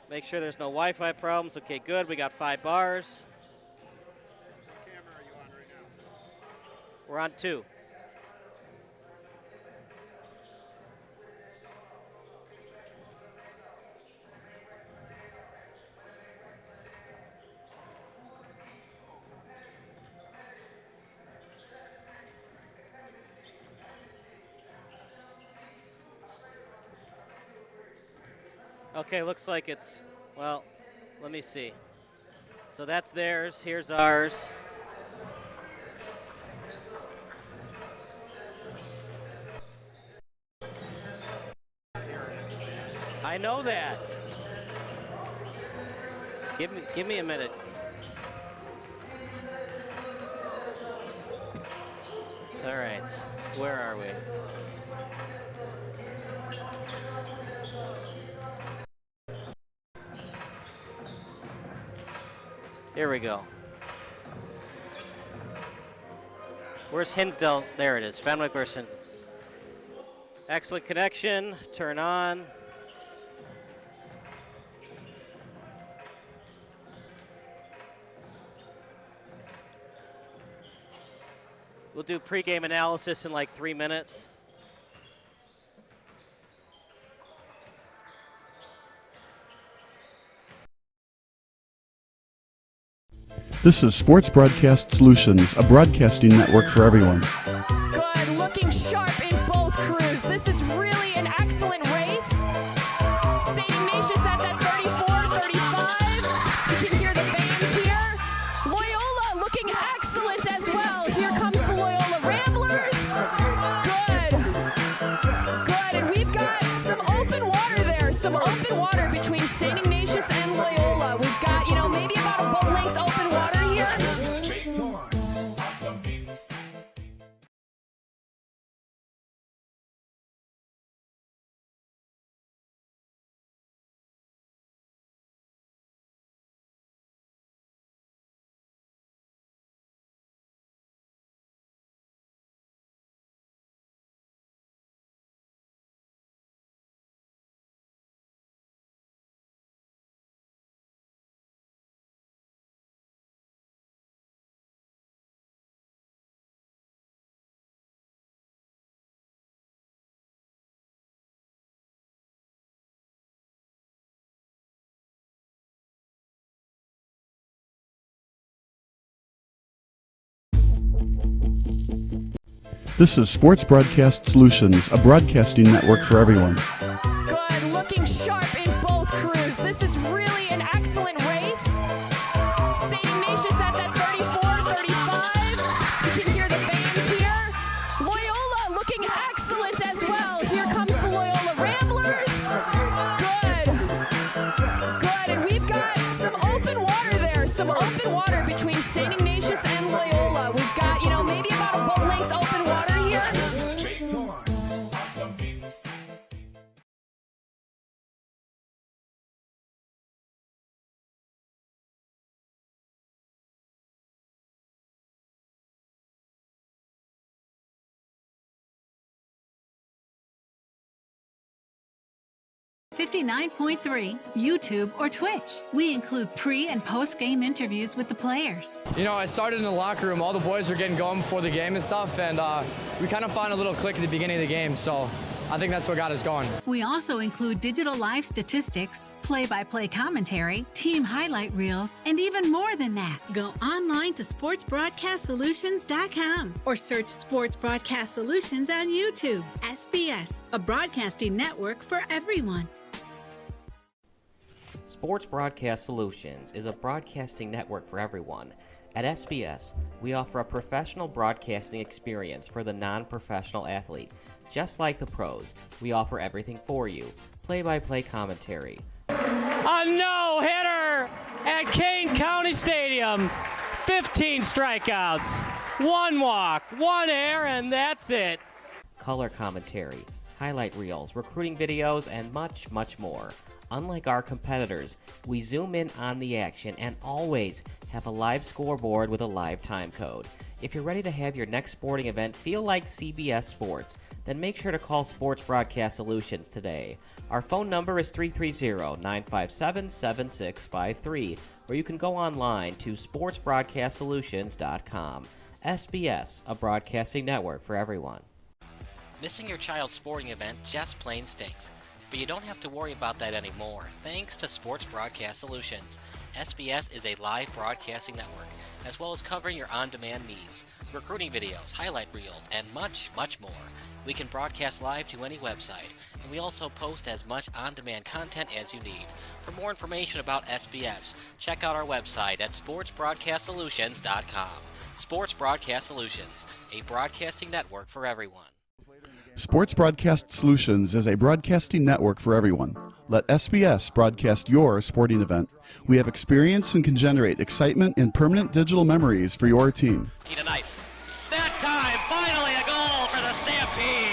Make sure there's no Wi-Fi problems. Okay, good. We got 5 bars. What camera are you on right now? We're on 2. Okay, looks like it's, well, let me see. So that's theirs. Here's ours. I know that. Give me a minute. All right, where are we? Here we go. Where's Hinsdale? There it is. Fenwick versus Hinsdale. Excellent connection. Turn on. We'll do pregame analysis in like 3 minutes. This is Sports Broadcast Solutions, a broadcasting network for everyone. Good, looking sharp in both crews. This is really an excellent race. St. Ignatius at that 34-35. You can hear the fans here. Loyola looking excellent as well. Here comes the Loyola Ramblers. Good, and we've got some open water there. Some open water between St. Ignatius and Loyola. We've got, maybe about a boat length open water here. This is Sports Broadcast Solutions, a broadcasting network for everyone. Good, looking sharp in both crews. This is really an excellent race. St. Ignatius at that 34-35. You can hear the fans here. Loyola looking excellent as well. Here comes the Loyola Ramblers. Good, and we've got some open water there. Some open water between St. Ignatius and Loyola. We've got, maybe about a boat length open water here. .3, YouTube, or Twitch. We include pre- and post-game interviews with the players. I started in the locker room. All the boys were getting going before the game and stuff, and we kind of found a little click at the beginning of the game, so I think that's what got us going. We also include digital live statistics, play-by-play commentary, team highlight reels, and even more than that. Go online to sportsbroadcastsolutions.com or search Sports Broadcast Solutions on YouTube. SBS, a broadcasting network for everyone. Sports Broadcast Solutions is a broadcasting network for everyone. At SBS, we offer a professional broadcasting experience for the non-professional athlete. Just like the pros, we offer everything for you. Play-by-play commentary. A no-hitter at Kane County Stadium. 15 strikeouts, 1 walk, 1 error, and that's it. Color commentary, highlight reels, recruiting videos, and much, much more. Unlike our competitors, we zoom in on the action and always have a live scoreboard with a live time code. If you're ready to have your next sporting event feel like CBS Sports, Then make sure to call Sports Broadcast Solutions today. Our phone number is 330-957-7653, or you can go online to sportsbroadcastsolutions.com. SBS, a broadcasting network for everyone. Missing your child's sporting event just plain stinks. But you don't have to worry about that anymore, thanks to Sports Broadcast Solutions. SBS is a live broadcasting network, as well as covering your on-demand needs, recruiting videos, highlight reels, and much, much more. We can broadcast live to any website, and we also post as much on-demand content as you need. For more information about SBS, check out our website at sportsbroadcastsolutions.com. Sports Broadcast Solutions, a broadcasting network for everyone. Sports Broadcast Solutions is a broadcasting network for everyone. Let SBS broadcast your sporting event. We have experience and can generate excitement and permanent digital memories for your team. Tonight. That time, finally a goal for the Stampede!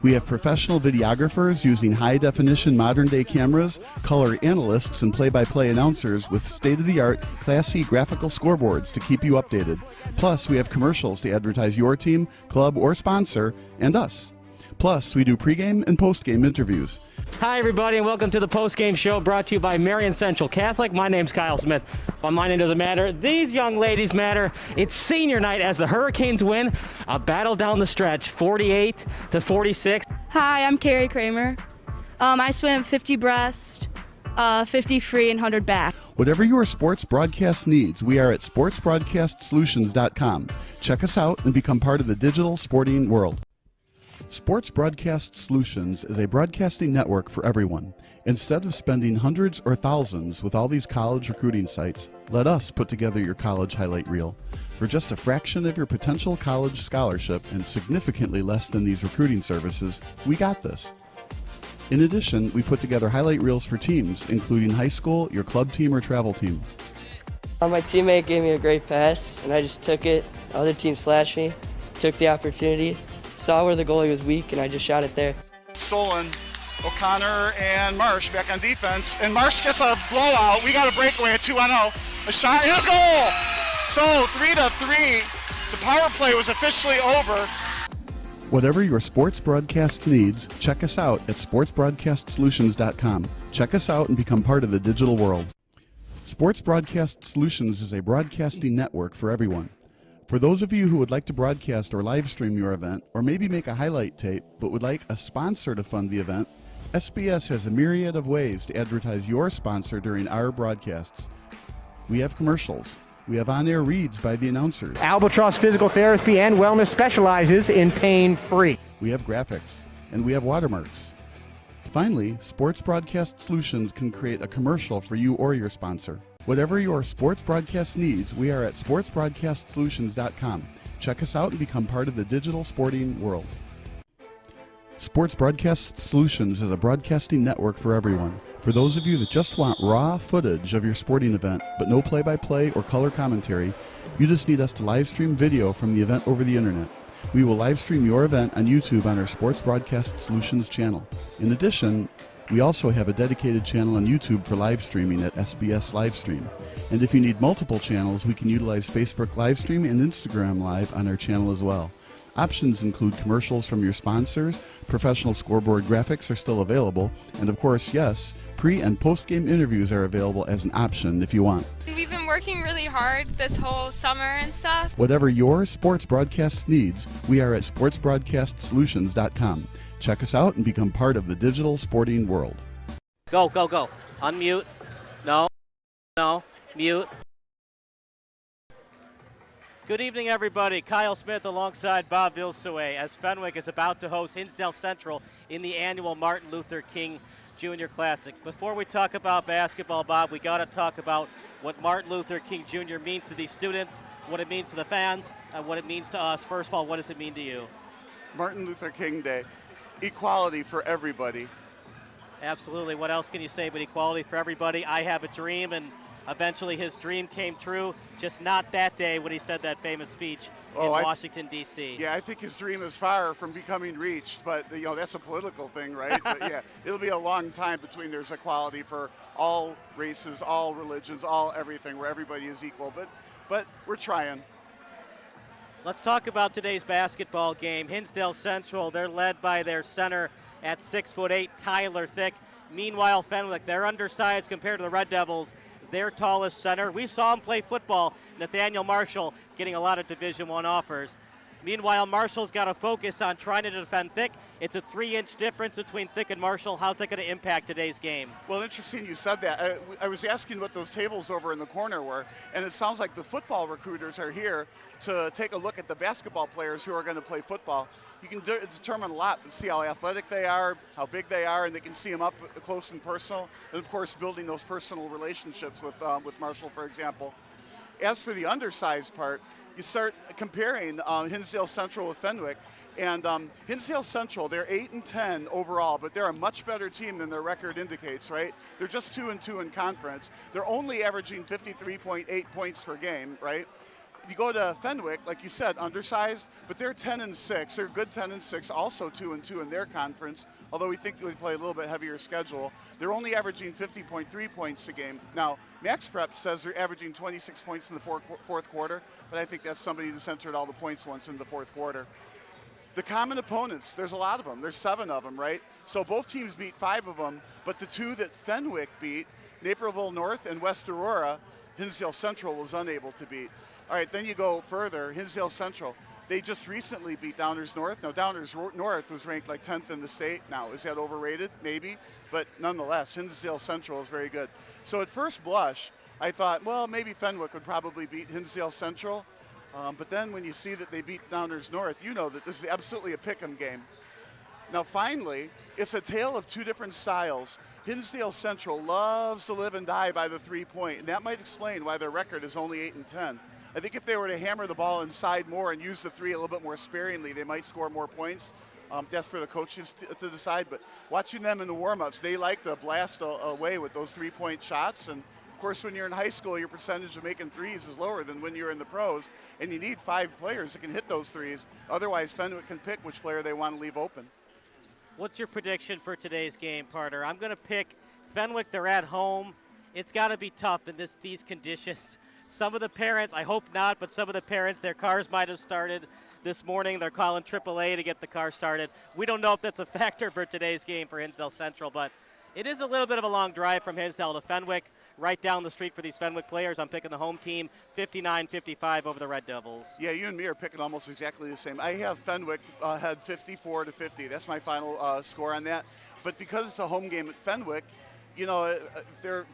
We have professional videographers using high-definition modern-day cameras, color analysts, and play-by-play announcers with state-of-the-art, classy graphical scoreboards to keep you updated. Plus, we have commercials to advertise your team, club, or sponsor, and us. Plus, we do pregame and postgame interviews. Hi, everybody, and welcome to the post-game show brought to you by Marion Central Catholic. My name's Kyle Smith, but my name doesn't matter. These young ladies matter. It's senior night as the Hurricanes win a battle down the stretch, 48-46. Hi, I'm Carrie Kramer. I swim 50 breast, 50 free, and 100 back. Whatever your sports broadcast needs, we are at sportsbroadcastsolutions.com. Check us out and become part of the digital sporting world. Sports Broadcast Solutions is a broadcasting network for everyone. Instead of spending hundreds or thousands with all these college recruiting sites, let us put together your college highlight reel. For just a fraction of your potential college scholarship and significantly less than these recruiting services, we got this. In addition, we put together highlight reels for teams, including high school, your club team, or travel team. My teammate gave me a great pass, and I just took it. The other team slashed me, took the opportunity, saw where the goalie was weak, and I just shot it there. Solon, O'Connor, and Marsh back on defense. And Marsh gets a blowout. We got a breakaway at 2-0. A shot, and a goal! So 3-3. The power play was officially over. Whatever your sports broadcast needs, check us out at sportsbroadcastsolutions.com. Check us out and become part of the digital world. Sports Broadcast Solutions is a broadcasting network for everyone. For those of you who would like to broadcast or live stream your event, or maybe make a highlight tape, but would like a sponsor to fund the event, SBS has a myriad of ways to advertise your sponsor during our broadcasts. We have commercials. We have on-air reads by the announcers. Albatross Physical Therapy and Wellness specializes in pain-free. We have graphics, and we have watermarks. Finally, Sports Broadcast Solutions can create a commercial for you or your sponsor. Whatever your sports broadcast needs, we are at sportsbroadcastsolutions.com. Check us out and become part of the digital sporting world. Sports Broadcast Solutions is a broadcasting network for everyone. For those of you that just want raw footage of your sporting event, but no play-by-play or color commentary, you just need us to live stream video from the event over the internet. We will live stream your event on YouTube on our Sports Broadcast Solutions channel. In addition, we also have a dedicated channel on YouTube for live streaming at SBS Livestream. And if you need multiple channels, we can utilize Facebook Livestream and Instagram Live on our channel as well. Options include commercials from your sponsors, professional scoreboard graphics are still available, and of course, yes, pre- and post-game interviews are available as an option if you want. We've been working really hard this whole summer and stuff. Whatever your sports broadcast needs, we are at sportsbroadcastsolutions.com. Check us out and become part of the digital sporting world. Go, go, go. Unmute. No. No. Mute. Good evening, everybody. Kyle Smith alongside Bob Vilsue as Fenwick is about to host Hinsdale Central in the annual Martin Luther King Jr. Classic. Before we talk about basketball, Bob, we got to talk about what Martin Luther King Jr. means to these students, what it means to the fans, and what it means to us. First of all, what does it mean to you? Martin Luther King Day. Equality for everybody. Absolutely. What else can you say but equality for everybody? I have a dream, and eventually his dream came true, just not that day when he said that famous speech in Washington, D.C. Yeah, I think his dream is far from becoming reached, but that's a political thing, right? But yeah, it'll be a long time between there's equality for all races, all religions, all everything, where everybody is equal. But we're trying. Let's talk about today's basketball game. Hinsdale Central, they're led by their center at 6'8", Tyler Thick. Meanwhile, Fenwick, they're undersized compared to the Red Devils, their tallest center. We saw him play football, Nathaniel Marshall, getting a lot of Division I offers. Meanwhile, Marshall's got to focus on trying to defend Thick. It's a 3-inch difference between Thick and Marshall. How's that going to impact today's game? Well, interesting you said that. I was asking what those tables over in the corner were, and it sounds like the football recruiters are here to take a look at the basketball players who are going to play football. You can determine a lot, see how athletic they are, how big they are, and they can see them up close and personal, and of course building those personal relationships with Marshall, for example. As for the undersized part, you start comparing Hinsdale Central with Fenwick, and Hinsdale Central, they're 8-10 overall, but they're a much better team than their record indicates, right? They're just 2-2 in conference. They're only averaging 53.8 points per game, right? You go to Fenwick, like you said, undersized, but they're 10-6. They're good 10-6, also 2-2 in their conference, although we think they play a little bit heavier schedule. They're only averaging 50.3 points a game. Now, Max Prep says they're averaging 26 points in the fourth quarter, but I think that's somebody that's entered all the points once in the fourth quarter. The common opponents, there's a lot of them. There's 7 of them, right? So both teams beat 5 of them, but the 2 that Fenwick beat, Naperville North and West Aurora, Hinsdale Central was unable to beat. All right, then you go further, Hinsdale Central. They just recently beat Downers North. Now, Downers North was ranked like 10th in the state. Now, is that overrated? Maybe. But nonetheless, Hinsdale Central is very good. So at first blush, I thought, well, maybe Fenwick would probably beat Hinsdale Central. But then when you see that they beat Downers North, you know that this is absolutely a pick'em game. Now, finally, it's a tale of 2 different styles. Hinsdale Central loves to live and die by the 3-point, and that might explain why their record is only 8-10. I think if they were to hammer the ball inside more and use the 3 a little bit more sparingly, they might score more points. That's for the coaches to decide. But watching them in the warm-ups, they like to blast away with those 3-point shots. And, of course, when you're in high school, your percentage of making threes is lower than when you're in the pros. And you need 5 players that can hit those threes. Otherwise, Fenwick can pick which player they want to leave open. What's your prediction for today's game, Parter? I'm going to pick Fenwick. They're at home. It's got to be tough in these conditions. Some of the parents, I hope not, but some of the parents, their cars might have started this morning. They're calling AAA to get the car started. We don't know if that's a factor for today's game for Hinsdale Central, but it is a little bit of a long drive from Hinsdale to Fenwick, right down the street for these Fenwick players. I'm picking the home team 59-55 over the Red Devils. Yeah, you and me are picking almost exactly the same. I have Fenwick had 54-50. That's my final score on that. But because it's a home game at Fenwick, you know, if they're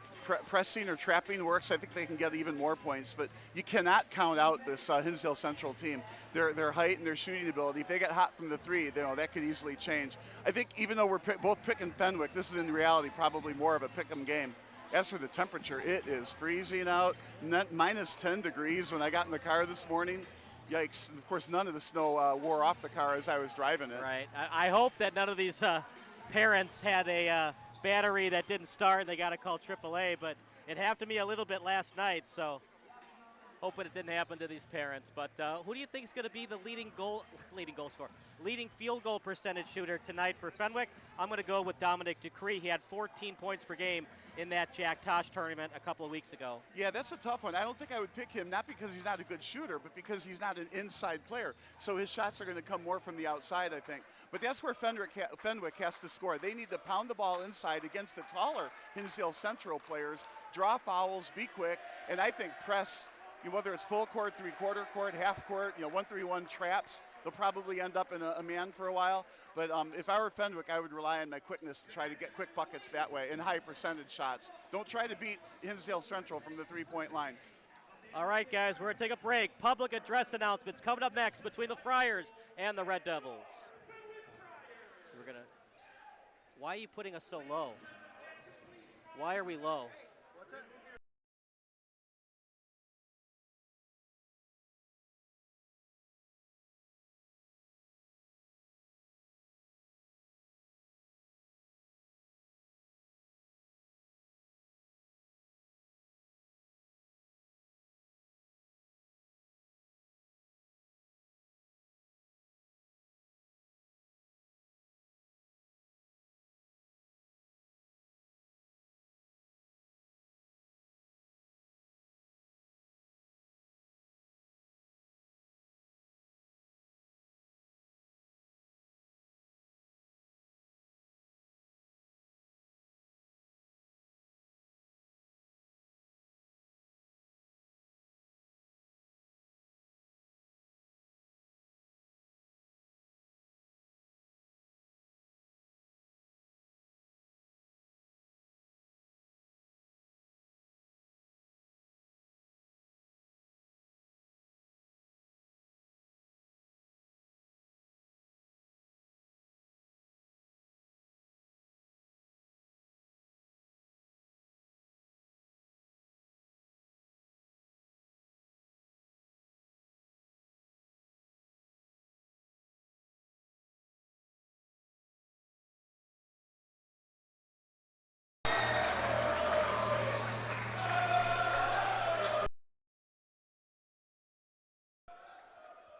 pressing or trapping works, I think they can get even more points. But you cannot count out this Hinsdale Central team. Their height and their shooting ability. If they get hot from the 3, you know, that could easily change. I think even though we're both picking Fenwick, this is in reality probably more of a pick'em game. As for the temperature, it is freezing out. Minus 10 degrees when I got in the car this morning. Yikes. Of course, none of the snow wore off the car as I was driving it. Right. I hope that none of these parents had a battery that didn't start and they got to call AAA, but it happened to me a little bit last night, so hoping it didn't happen to these parents. But who do you think is going to be the leading field goal percentage shooter tonight for Fenwick? I'm going to go with Dominic Decree. He had 14 points per game in that Jack Tosh tournament a couple of weeks ago. Yeah, that's a tough one. I don't think I would pick him, not because he's not a good shooter, but because he's not an inside player. So his shots are going to come more from the outside, I think. But that's where Fenwick has to score. They need to pound the ball inside against the taller Hinsdale Central players, draw fouls, be quick, and I think press, whether it's full court, 3/4 court, half court, 1-3-1 traps. They'll probably end up in a man for a while. But if I were Fenwick, I would rely on my quickness to try to get quick buckets that way and high percentage shots. Don't try to beat Hinsdale Central from the 3-point line. All right, guys, we're going to take a break. Public address announcements coming up next between the Friars and the Red Devils. So why are you putting us so low? Why are we low? What's that?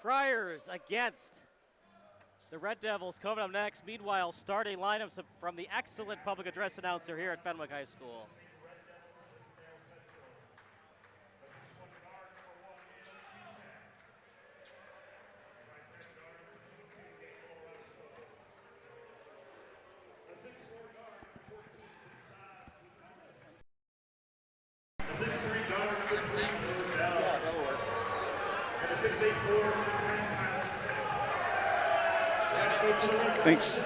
Friars against the Red Devils coming up next. Meanwhile, starting lineups from the excellent public address announcer here at Fenwick High School. Thanks.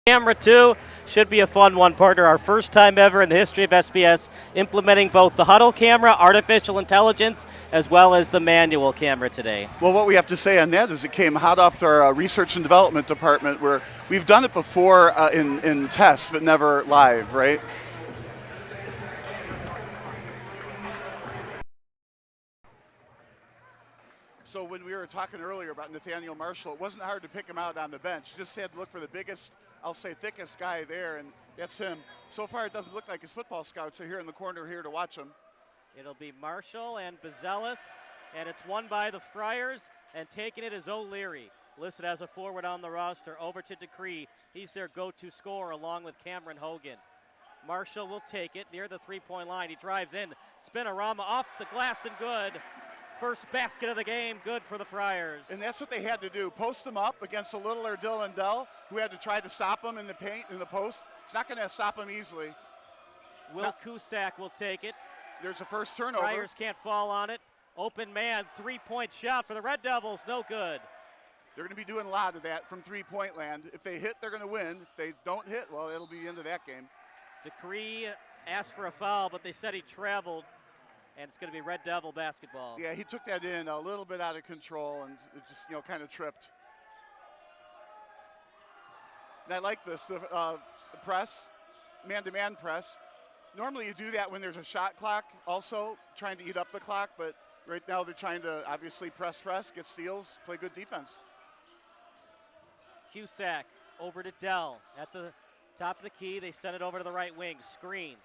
Camera 2 should be a fun one, partner. Our first time ever in the history of SBS implementing both the huddle camera, artificial intelligence, as well as the manual camera today. Well, what we have to say on that is it came hot off our research and development department, where we've done it before in tests, but never live, right? So when we were talking earlier about Nathaniel Marshall, it wasn't hard to pick him out on the bench. You just had to look for the biggest, I'll say thickest guy there, and that's him. So far, it doesn't look like his football scouts are here in the corner here to watch him. It'll be Marshall and Bazelis, and it's won by the Friars, and taking it is O'Leary. Listed as a forward on the roster. Over to Decree. He's their go-to scorer along with Cameron Hogan. Marshall will take it near the three-point line. He drives in. Spinorama off the glass and good. First basket of the game, good for the Friars. And that's what they had to do, post him up against a littler Dylan Dell, who had to try to stop him in the paint, in the post. It's not going to stop him easily. Will Cusack will take it. There's a first turnover. Friars can't fall on it. Open man, three-point shot for the Red Devils, no good. They're going to be doing a lot of that from three-point land. If they hit, they're going to win. If they don't hit, well, it'll be the end of that game. Decree asked for a foul, but they said he traveled. And it's going to be Red Devil basketball. Yeah, he took that in a little bit out of control and it just, kind of tripped. And I like this, the press, man-to-man press. Normally you do that when there's a shot clock also, trying to eat up the clock, but right now they're trying to obviously press, get steals, play good defense. Cusack over to Dell at the top of the key. They send it over to the right wing, screen.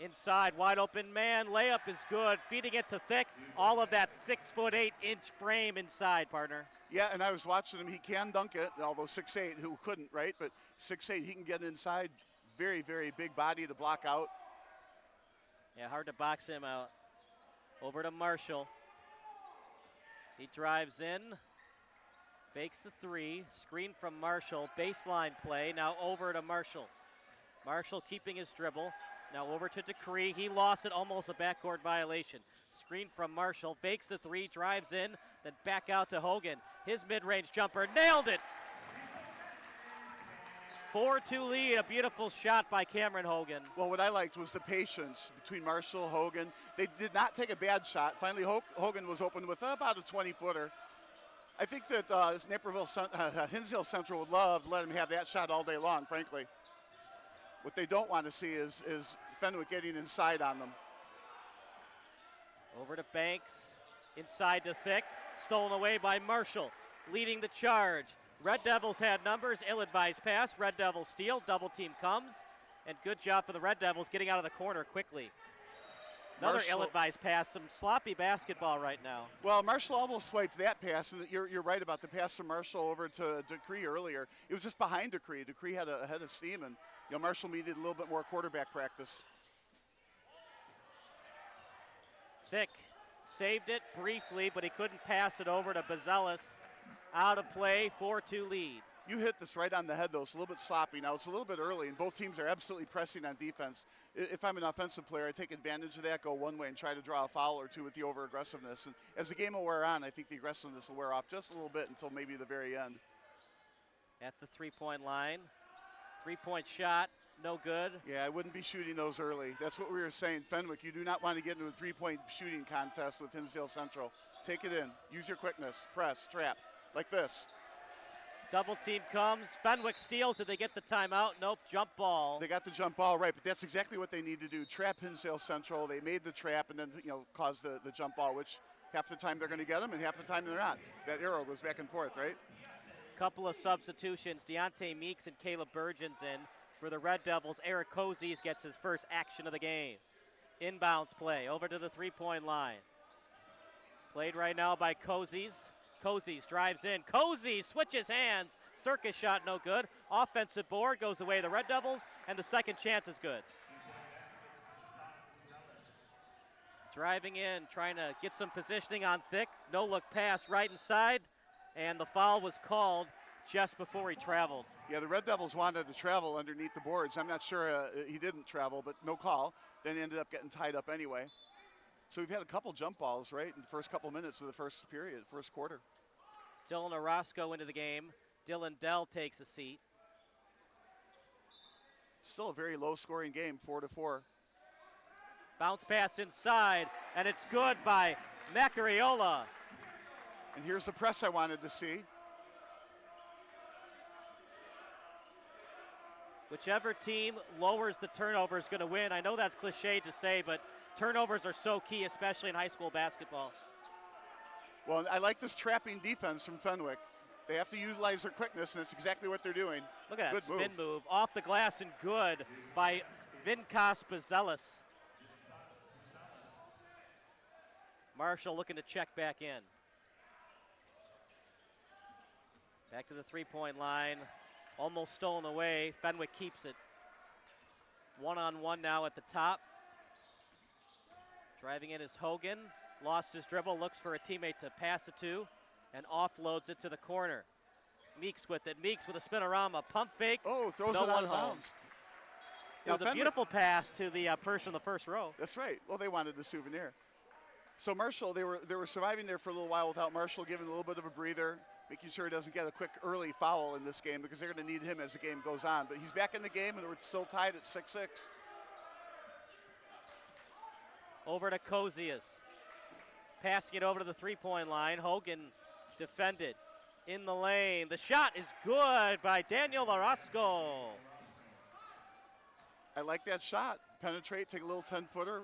Inside, wide open man, layup is good, feeding it to Thick. All of that 6'8" frame inside, partner. Yeah, and I was watching him. He can dunk it, although 6'8", who couldn't, right? But 6'8", he can get inside. Very, very big body to block out. Yeah, hard to box him out. Over to Marshall. He drives in, fakes the three, screen from Marshall, baseline play, now over to Marshall. Marshall keeping his dribble. Now over to Decree. He lost it, almost a backcourt violation. Screen from Marshall, fakes the three, drives in, then back out to Hogan. His mid-range jumper, nailed it! 4-2 lead, a beautiful shot by Cameron Hogan. Well, what I liked was the patience between Marshall, Hogan. They did not take a bad shot. Finally, Hogan was open with about a 20-footer. I think that Hinsdale Central would love to let him have that shot all day long, frankly. What they don't want to see is Fenwick getting inside on them. Over to Banks, inside to Thick, stolen away by Marshall, leading the charge. Red Devils had numbers, ill-advised pass, Red Devils steal, double team comes, and good job for the Red Devils getting out of the corner quickly. Another ill-advised pass, some sloppy basketball right now. Well, Marshall almost swiped that pass, and you're right about the pass from Marshall over to Decree earlier. It was just behind Decree. Decree had a head of steam, and Marshall needed a little bit more quarterback practice. Thick saved it briefly, but he couldn't pass it over to Bazelis. Out of play, 4-2 lead. You hit this right on the head, though. It's a little bit sloppy. Now, it's a little bit early, and both teams are absolutely pressing on defense. If I'm an offensive player, I take advantage of that, go one way, and try to draw a foul or two with the over-aggressiveness. And as the game will wear on, I think the aggressiveness will wear off just a little bit until maybe the very end. At the three-point line. Three-point shot, no good. Yeah, I wouldn't be shooting those early. That's what we were saying. Fenwick, you do not want to get into a three-point shooting contest with Hinsdale Central. Take it in. Use your quickness. Press, trap, like this. Double team comes. Fenwick steals it. They get the timeout. Nope, jump ball. They got the jump ball, right, but that's exactly what they need to do. Trap Hinsdale Central. They made the trap and then, caused the jump ball, which half the time they're going to get them and half the time they're not. That arrow goes back and forth, right? Couple of substitutions. Deontay Meeks and Caleb Burgeon's in. For the Red Devils, Eric Cozies gets his first action of the game. Inbounds play over to the three-point line. Played right now by Cozies. Cozies drives in. Cozies switches hands. Circus shot no good. Offensive board goes away the Red Devils, and the second chance is good. Driving in, trying to get some positioning on Thick. No look pass right inside, and the foul was called just before he traveled. Yeah, the Red Devils wanted to travel underneath the boards. I'm not sure he didn't travel, but no call. Then he ended up getting tied up anyway. So we've had a couple jump balls, right, in the first couple minutes of the first period, first quarter. Dylan Orozco into the game. Dylan Dell takes a seat. Still a very low-scoring game, 4-4. Bounce pass inside, and it's good by Macariola. And here's the press I wanted to see. Whichever team lowers the turnover is going to win. I know that's cliche to say, but turnovers are so key, especially in high school basketball. Well, I like this trapping defense from Fenwick. They have to utilize their quickness, and it's exactly what they're doing. Look at that good spin move. Off the glass and good by Vincas Bazelis. Marshall looking to check back in. Back to the three-point line. Almost stolen away. Fenwick keeps it. One-on-one now at the top. Driving in is Hogan. Lost his dribble, looks for a teammate to pass it to, and offloads it to the corner. Meeks with it. Meeks with a spinorama. Pump fake. Oh, throws no it out of bounds. It was a beautiful pass to the person in the first row. That's right. Well, they wanted the souvenir. So Marshall, they were surviving there for a little while without Marshall, giving a little bit of a breather, making sure he doesn't get a quick early foul in this game because they're going to need him as the game goes on. But he's back in the game, and we're still tied at 6-6. Over to Cozius. Passing it over to the three-point line. Hogan defended in the lane. The shot is good by Daniel Orozco. I like that shot. Penetrate, take a little 10-footer,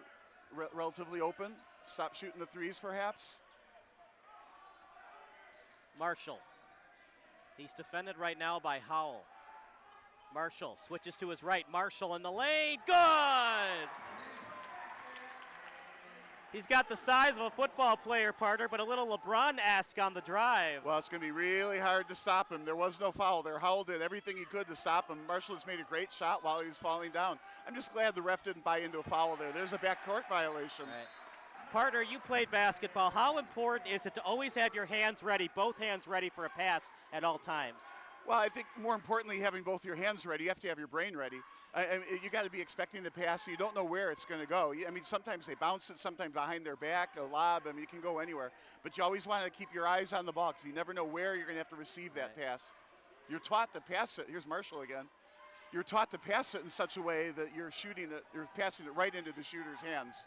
relatively open. Stop shooting the threes, perhaps. Marshall. He's defended right now by Howell. Marshall switches to his right. Marshall in the lane. Good! He's got the size of a football player, partner, but a little LeBron-esque on the drive. Well, it's going to be really hard to stop him. There was no foul there. Howell did everything he could to stop him. Marshall has made a great shot while he was falling down. I'm just glad the ref didn't buy into a foul there. There's a backcourt violation. Right. Partner, you played basketball. How important is it to always have your hands ready, both hands ready for a pass at all times? Well, I think more importantly, having both your hands ready, you have to have your brain ready. You got to be expecting the pass. You don't know where it's going to go. I mean, sometimes they bounce it, sometimes behind their back, a lob. I mean, it can go anywhere. But you always want to keep your eyes on the ball because you never know where you're going to have to receive that pass. You're taught to pass it. Here's Marshall again. You're taught to pass it in such a way that you're passing it right into the shooter's hands.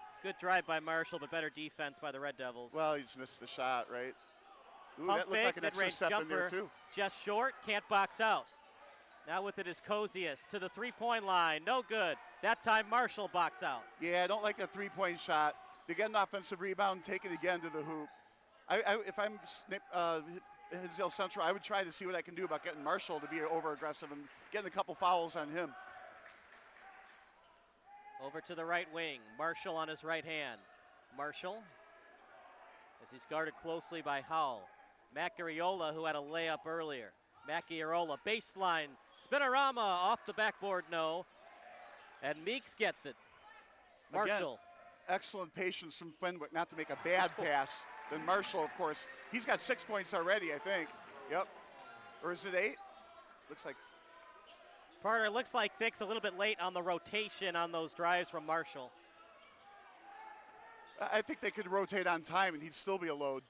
It's a good drive by Marshall, but better defense by the Red Devils. Well, he just missed the shot, right? Ooh, Pump that looked fake, like an extra mid-range step jumper, in there, too. Just short, can't box out. Now with it is Cozius to the three-point line. No good. That time Marshall box out. Yeah, I don't like that three-point shot. They get an offensive rebound, take it again to the hoop. If I'm Hinsdale Central, I would try to see what I can do about getting Marshall to be over-aggressive and getting a couple fouls on him. Over to the right wing. Marshall on his right hand. Marshall, as he's guarded closely by Howell. Macariola, who had a layup earlier. Macariola, baseline, spinorama, off the backboard, no. And Meeks gets it. Marshall. Again, excellent patience from Fenwick not to make a bad pass. Then Marshall, of course, he's got 6 points already, I think. Yep. Or is it 8? Looks like. Partner, looks like Fick's a little bit late on the rotation on those drives from Marshall. I think they could rotate on time and he'd still be a load.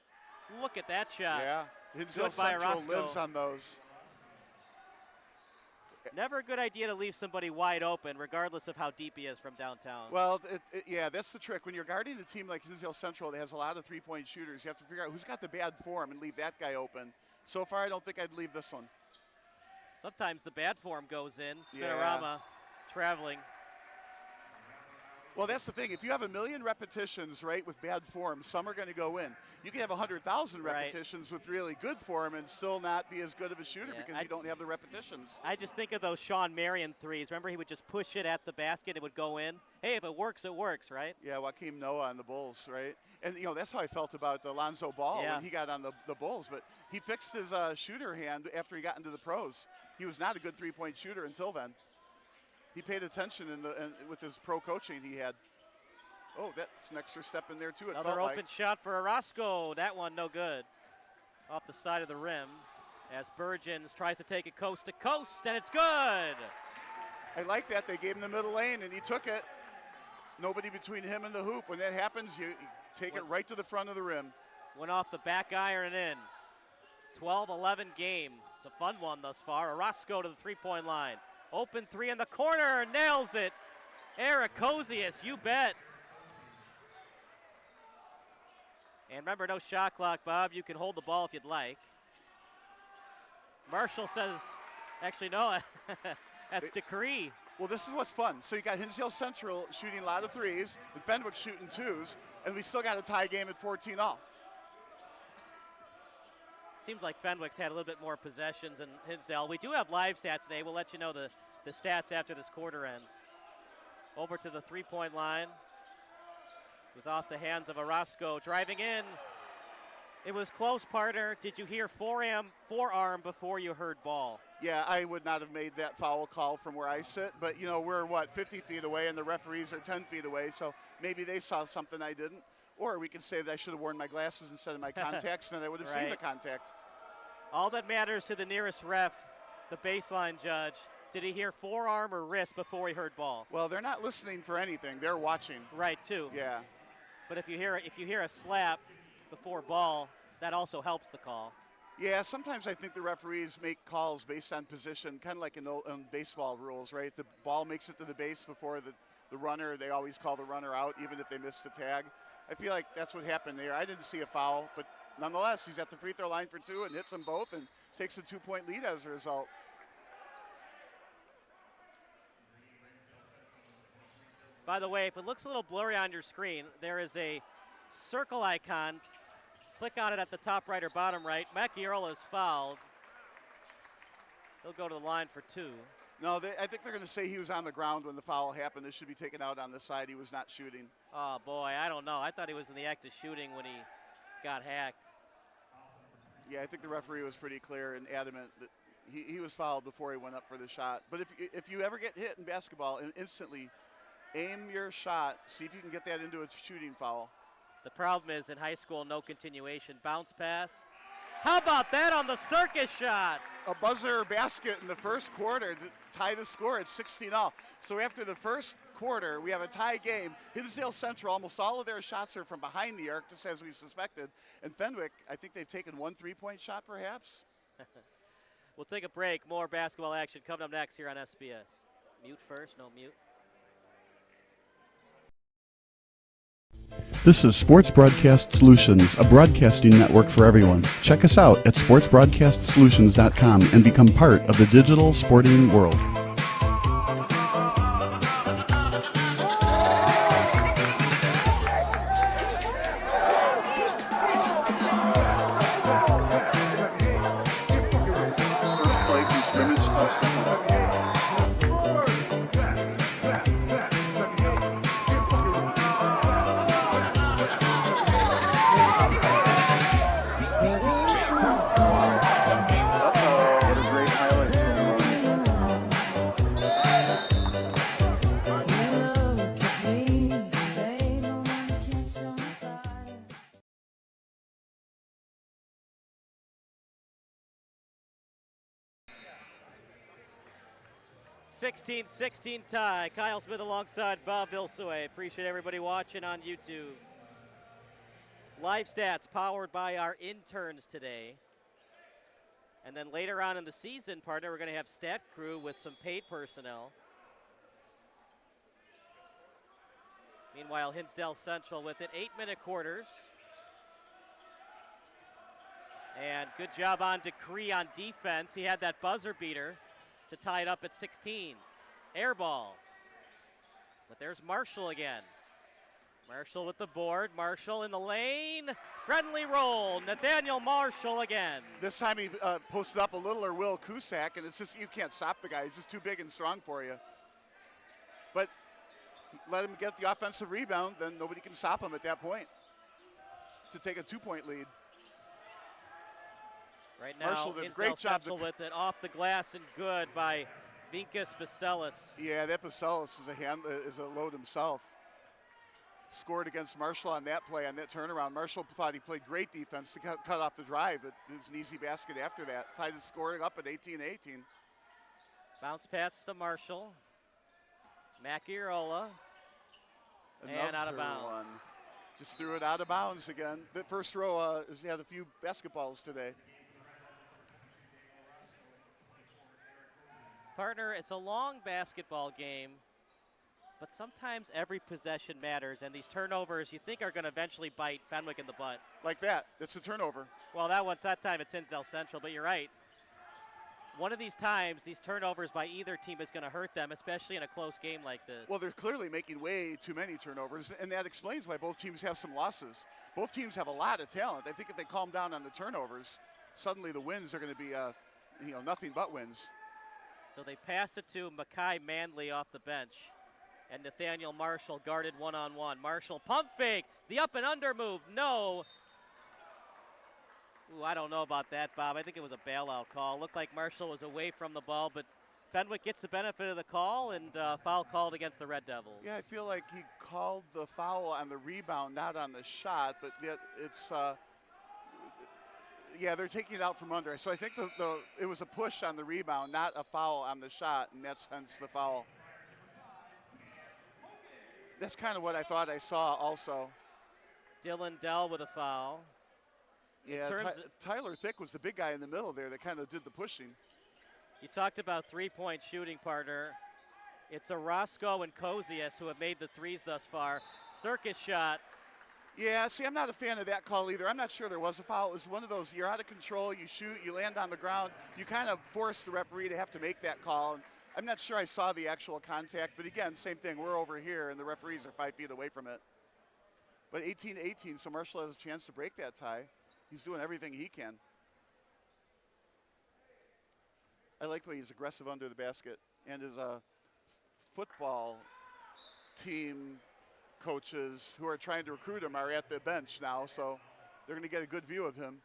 Look at that shot. Yeah. Hinsdale Central lives on those. Never a good idea to leave somebody wide open, regardless of how deep he is from downtown. Well, yeah, that's the trick. When you're guarding a team like Hinsdale Central that has a lot of three-point shooters, you have to figure out who's got the bad form and leave that guy open. So far, I don't think I'd leave this one. Sometimes the bad form goes in. Spinorama traveling. Well, that's the thing. If you have 1 million repetitions, right, with bad form, some are going to go in. You can have 100,000 repetitions with really good form and still not be as good of a shooter because you don't have the repetitions. I just think of those Sean Marion threes. Remember, he would just push it at the basket. It would go in. Hey, if it works, right? Yeah, Joakim Noah on the Bulls, right? And, you know, that's how I felt about Alonzo Ball when he got on the Bulls. But he fixed his shooter hand after he got into the pros. He was not a good three-point shooter until then. He paid attention with his pro coaching he had. Oh, that's an extra step in there, too. Another open shot for Orozco. That one no good. Off the side of the rim as Burgeons tries to take it coast to coast, and it's good. I like that. They gave him the middle lane, and he took it. Nobody between him and the hoop. When that happens, you take it right to the front of the rim. Went off the back iron and in. 12-11 game. It's a fun one thus far. Orozco to the three-point line. Open three in the corner, nails it. Eric Kosius, you bet. And remember, no shot clock, Bob. You can hold the ball if you'd like. Marshall says, actually, no, that's Decree. Well, this is what's fun. So you got Hinsdale Central shooting a lot of threes, and Fenwick shooting twos, and we still got a tie game at 14-all. Seems like Fenwick's had a little bit more possessions than Hinsdale. We do have live stats today. We'll let you know the stats after this quarter ends. Over to the three-point line. It was off the hands of Orozco. Driving in. It was close, partner. Did you hear forearm before you heard ball? Yeah, I would not have made that foul call from where I sit, but, you know, we're, 50 feet away, and the referees are 10 feet away, so maybe they saw something I didn't. Or we could say that I should have worn my glasses instead of my contacts, and then I would have seen the contact. All that matters to the nearest ref, the baseline judge, did he hear forearm or wrist before he heard ball? Well, they're not listening for anything. They're watching. Right, too. Yeah. But if you hear a slap before ball, that also helps the call. Yeah, sometimes I think the referees make calls based on position, kind of like in baseball rules, right? If the ball makes it to the base before the runner, they always call the runner out, even if they missed the tag. I feel like that's what happened there. I didn't see a foul, but nonetheless, he's at the free throw line for two and hits them both and takes a 2-point lead as a result. By the way, if it looks a little blurry on your screen, there is a circle icon. Click on it at the top right or bottom right. Macchiarola is fouled. He'll go to the line for two. No, I think they're going to say he was on the ground when the foul happened. This should be taken out on the side. He was not shooting. Oh, boy, I don't know. I thought he was in the act of shooting when he got hacked. Yeah, I think the referee was pretty clear and adamant that he was fouled before he went up for the shot. But if you ever get hit in basketball, and instantly aim your shot, see if you can get that into a shooting foul. The problem is in high school, no continuation. Bounce pass. How about that on the circus shot? A buzzer basket in the first quarter to tie the score at 16-all. So after the first quarter, we have a tie game. Hinsdale Central, almost all of their shots are from behind the arc, just as we suspected. And Fenwick, I think they've taken one three-point shot perhaps. We'll take a break. More basketball action coming up next here on SBS. Mute first, no mute. This is Sports Broadcast Solutions, a broadcasting network for everyone. Check us out at sportsbroadcastsolutions.com and become part of the digital sporting world. 16-16 tie. Kyle Smith alongside Bob Vilsue. Appreciate everybody watching on YouTube. Live stats powered by our interns today. And then later on in the season, partner, we're going to have stat crew with some paid personnel. Meanwhile, Hinsdale Central with it, 8-minute quarters. And good job on Decree on defense. He had that buzzer beater to tie it up at 16. Air ball. But there's Marshall again. Marshall with the board. Marshall in the lane. Friendly roll. Nathaniel Marshall again. This time he posted up a little, or Will Cusack, and it's just, you can't stop the guy. He's just too big and strong for you. But let him get the offensive rebound, then nobody can stop him at that point to take a 2-point lead. Right now, Marshall did a Hinsdale great job Central with it off the glass and good by Vinkas Bacelis. Yeah, that Bacelis is a load himself. Scored against Marshall on that play, on that turnaround. Marshall thought he played great defense to cut off the drive, but it was an easy basket after that. Tied the scoring up at 18-18. Bounce pass to Marshall. Macchierola. And out of bounds. One. Just threw it out of bounds again. The first row has had a few basketballs today. Partner, it's a long basketball game, but sometimes every possession matters, and these turnovers you think are going to eventually bite Fenwick in the butt. Like that. That's a turnover. Well, that time it's Hinsdale Central, but you're right. One of these times, these turnovers by either team is going to hurt them, especially in a close game like this. Well, they're clearly making way too many turnovers, and that explains why both teams have some losses. Both teams have a lot of talent. I think if they calm down on the turnovers, suddenly the wins are going to be nothing but wins. So they pass it to Makai Manley off the bench. And Nathaniel Marshall guarded one-on-one. Marshall pump fake, the up and under move, no. Ooh, I don't know about that, Bob. I think it was a bailout call. Looked like Marshall was away from the ball, but Fenwick gets the benefit of the call, and foul called against the Red Devils. Yeah, I feel like he called the foul on the rebound, not on the shot, but yet it's yeah, they're taking it out from under. So I think it was a push on the rebound, not a foul on the shot, and that's hence the foul. That's kind of what I thought I saw also. Dylan Dell with a foul. Yeah, Tyler Thick was the big guy in the middle there that kind of did the pushing. You talked about three-point shooting, partner. It's Orozco and Kozias who have made the threes thus far. Circus shot. Yeah, see, I'm not a fan of that call either. I'm not sure there was a foul. It was one of those, you're out of control, you shoot, you land on the ground. You kind of force the referee to have to make that call. And I'm not sure I saw the actual contact, but again, same thing. We're over here, and the referees are 5 feet away from it. But 18-18, so Marshall has a chance to break that tie. He's doing everything he can. I like the way he's aggressive under the basket, and his football team coaches who are trying to recruit him are at the bench now, so they're going to get a good view of him.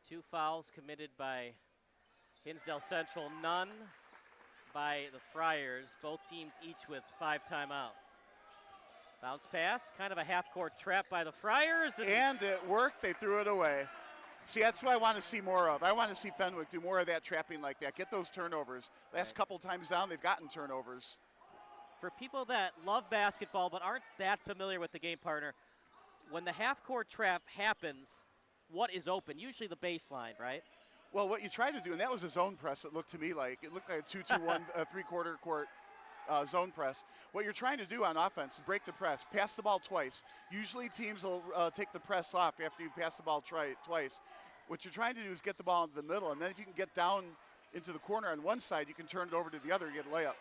Two fouls committed by Hinsdale Central, none by the Friars. Both teams each with 5 timeouts. Bounce pass, kind of a half-court trap by the Friars. And it worked, they threw it away. See, that's what I want to see more of. I want to see Fenwick do more of that trapping like that. Get those turnovers. Last couple times down, they've gotten turnovers. For people that love basketball but aren't that familiar with the game, partner, when the half-court trap happens, what is open? Usually the baseline, right? Well, what you try to do, and that was a zone press, it looked to me like. It looked like a 2-2-1, three-quarter court zone press. What you're trying to do on offense is break the press, pass the ball twice. Usually teams will take the press off after you pass the ball twice. What you're trying to do is get the ball into the middle, and then if you can get down into the corner on one side, you can turn it over to the other and get a layup.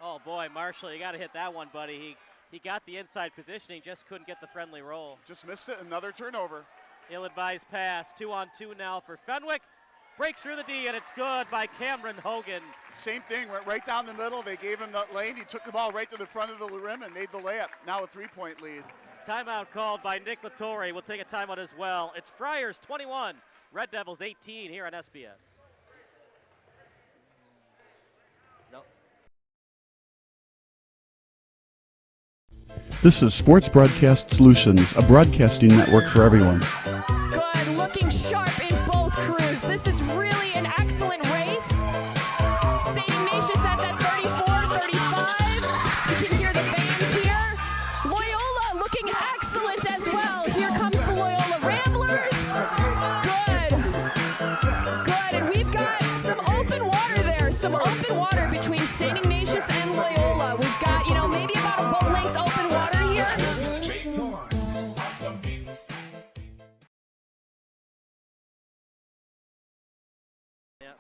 Oh, boy, Marshall, you got to hit that one, buddy. He got the inside positioning, just couldn't get the friendly roll. Just missed it, another turnover. Ill-advised pass, 2-on-2 now for Fenwick. Breaks through the D, and it's good by Cameron Hogan. Same thing, went right down the middle. They gave him that lane. He took the ball right to the front of the rim and made the layup. Now a 3-point lead. Timeout called by Nick Latore. We'll take a timeout as well. It's Friars 21, Red Devils 18 here on SBS. Nope. This is Sports Broadcast Solutions, a broadcasting network for everyone. Good, looking sharp in both crews. This is really an excellent race. St. Ignatius at that 34-35. You can hear the fans here. Loyola looking excellent as well. Here comes the Loyola Ramblers. Good, and we've got some open water there. Some open water between St. Ignatius and Loyola. We've got, maybe about a boat length open water here. Yeah.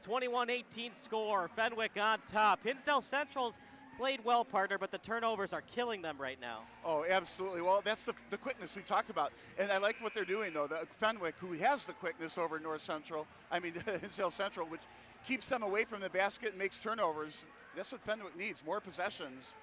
21-18 score. Fenwick on top. Hinsdale Central's played well, partner, but the turnovers are killing them right now. Oh, absolutely. Well, that's the quickness we talked about. And I like what they're doing, though. The Fenwick, who has the quickness over Hinsdale Central, which keeps them away from the basket and makes turnovers. That's what Fenwick needs, more possessions.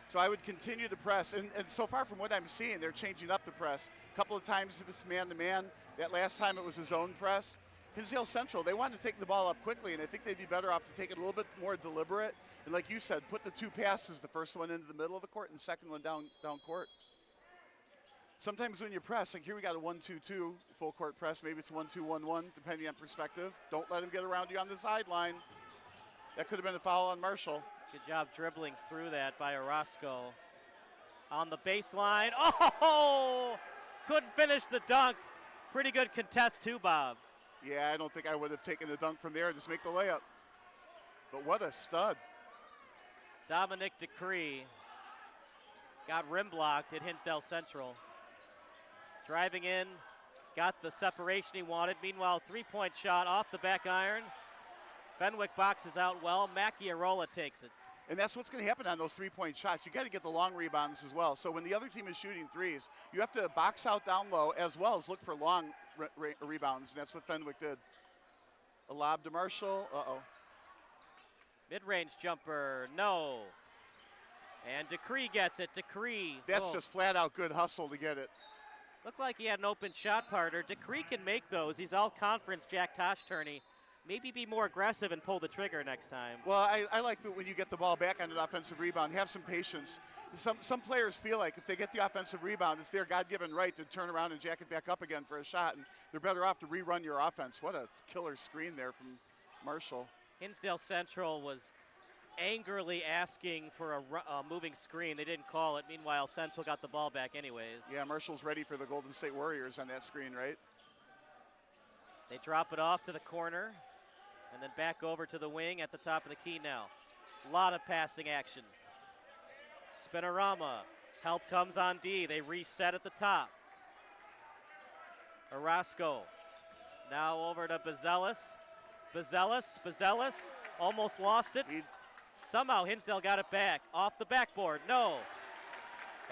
So I would continue to press. And so far from what I'm seeing, they're changing up the press. A couple of times it was man-to-man. That last time it was a zone press. Hinsdale Central, they want to take the ball up quickly, and I think they'd be better off to take it a little bit more deliberate. And like you said, put the two passes, the first one into the middle of the court and the second one down court. Sometimes when you press, like here we got a 1-2-2 full court press. Maybe it's 1-2-1-1, depending on perspective. Don't let him get around you on the sideline. That could have been a foul on Marshall. Good job dribbling through that by Orozco. On the baseline. Oh! Couldn't finish the dunk. Pretty good contest too, Bob. Yeah, I don't think I would have taken the dunk from there and just make the layup. But what a stud. Dominic Decree got rim blocked at Hinsdale Central. Driving in, got the separation he wanted. Meanwhile, three-point shot off the back iron. Fenwick boxes out well. Macchiarola takes it. And that's what's going to happen on those three-point shots. You got to get the long rebounds as well. So when the other team is shooting threes, you have to box out down low as well as look for long rebounds. And that's what Fenwick did. A lob to Marshall. Uh-oh. Mid-range jumper, no. And Decree gets it. Decree. That's just flat-out good hustle to get it. Looked like he had an open shot, partner. Decree can make those. He's all-conference Jack Tosh-Turney. Maybe be more aggressive and pull the trigger next time. Well, I like that when you get the ball back on an offensive rebound, have some patience. Some players feel like if they get the offensive rebound, it's their God-given right to turn around and jack it back up again for a shot, and they're better off to rerun your offense. What a killer screen there from Marshall. Hinsdale Central was angrily asking for a moving screen. They didn't call it. Meanwhile, Central got the ball back anyways. Yeah, Marshall's ready for the Golden State Warriors on that screen, right? They drop it off to the corner. And then back over to the wing at the top of the key now. A lot of passing action. Spinorama. Help comes on D. They reset at the top. Orozco. Now over to Bazelis. Bazelis almost lost it. Somehow Hinsdale got it back. Off the backboard. No.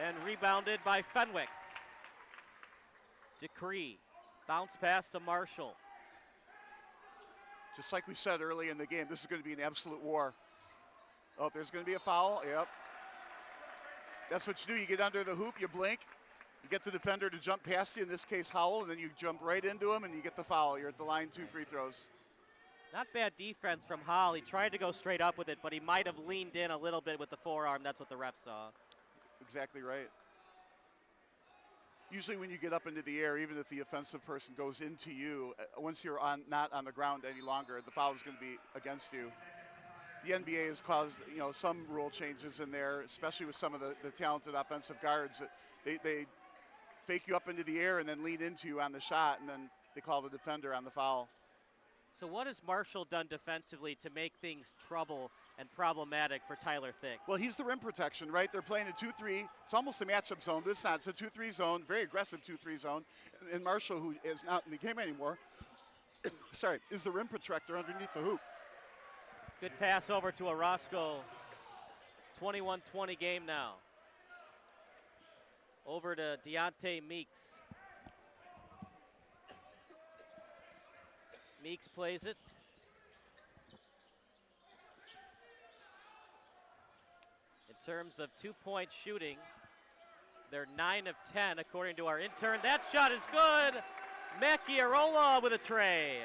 And rebounded by Fenwick. Decree. Bounce pass to Marshall. Just like we said early in the game, this is going to be an absolute war. Oh, there's going to be a foul. Yep. That's what you do. You get under the hoop, you blink, you get the defender to jump past you, in this case Howell, and then you jump right into him and you get the foul. You're at the line, 2 free throws. Not bad defense from Hall. He tried to go straight up with it, but he might have leaned in a little bit with the forearm. That's what the ref saw. Exactly right. Usually when you get up into the air, even if the offensive person goes into you, once you're not on the ground any longer, the foul is going to be against you. The NBA has caused some rule changes in there, especially with some of the talented offensive guards. They fake you up into the air and then lean into you on the shot, and then they call the defender on the foul. So what has Marshall done defensively to make things trouble and problematic for Tyler Thick? Well, he's the rim protection, right? They're playing a 2-3. It's almost a matchup zone, but it's not. It's a 2-3 zone, very aggressive 2-3 zone. And Marshall, who is not in the game anymore, is the rim protector underneath the hoop. Good pass over to Orozco. 21-20 game now. Over to Deontay Meeks. Meeks plays it. In terms of two-point shooting, they're 9 of 10 according to our intern. That shot is good. Macchiarola with a tray.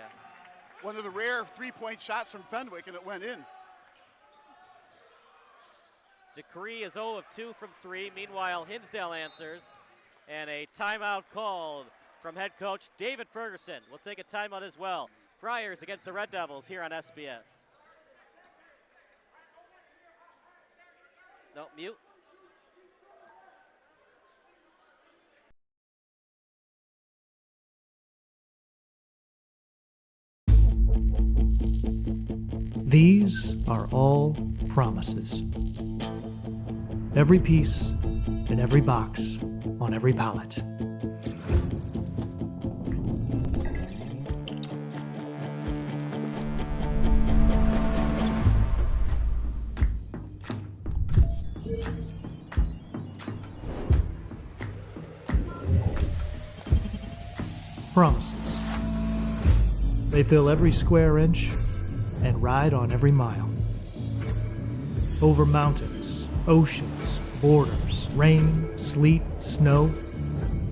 One of the rare three-point shots from Fenwick, and it went in. Decree is 0 of 2 from 3. Meanwhile, Hinsdale answers. And a timeout called from head coach David Ferguson. We'll take a timeout as well. Friars against the Red Devils here on SBS. No, mute. These are all promises. Every piece in every box on every pallet. Promises. They fill every square inch and ride on every mile. Over mountains, oceans, borders, rain, sleet, snow.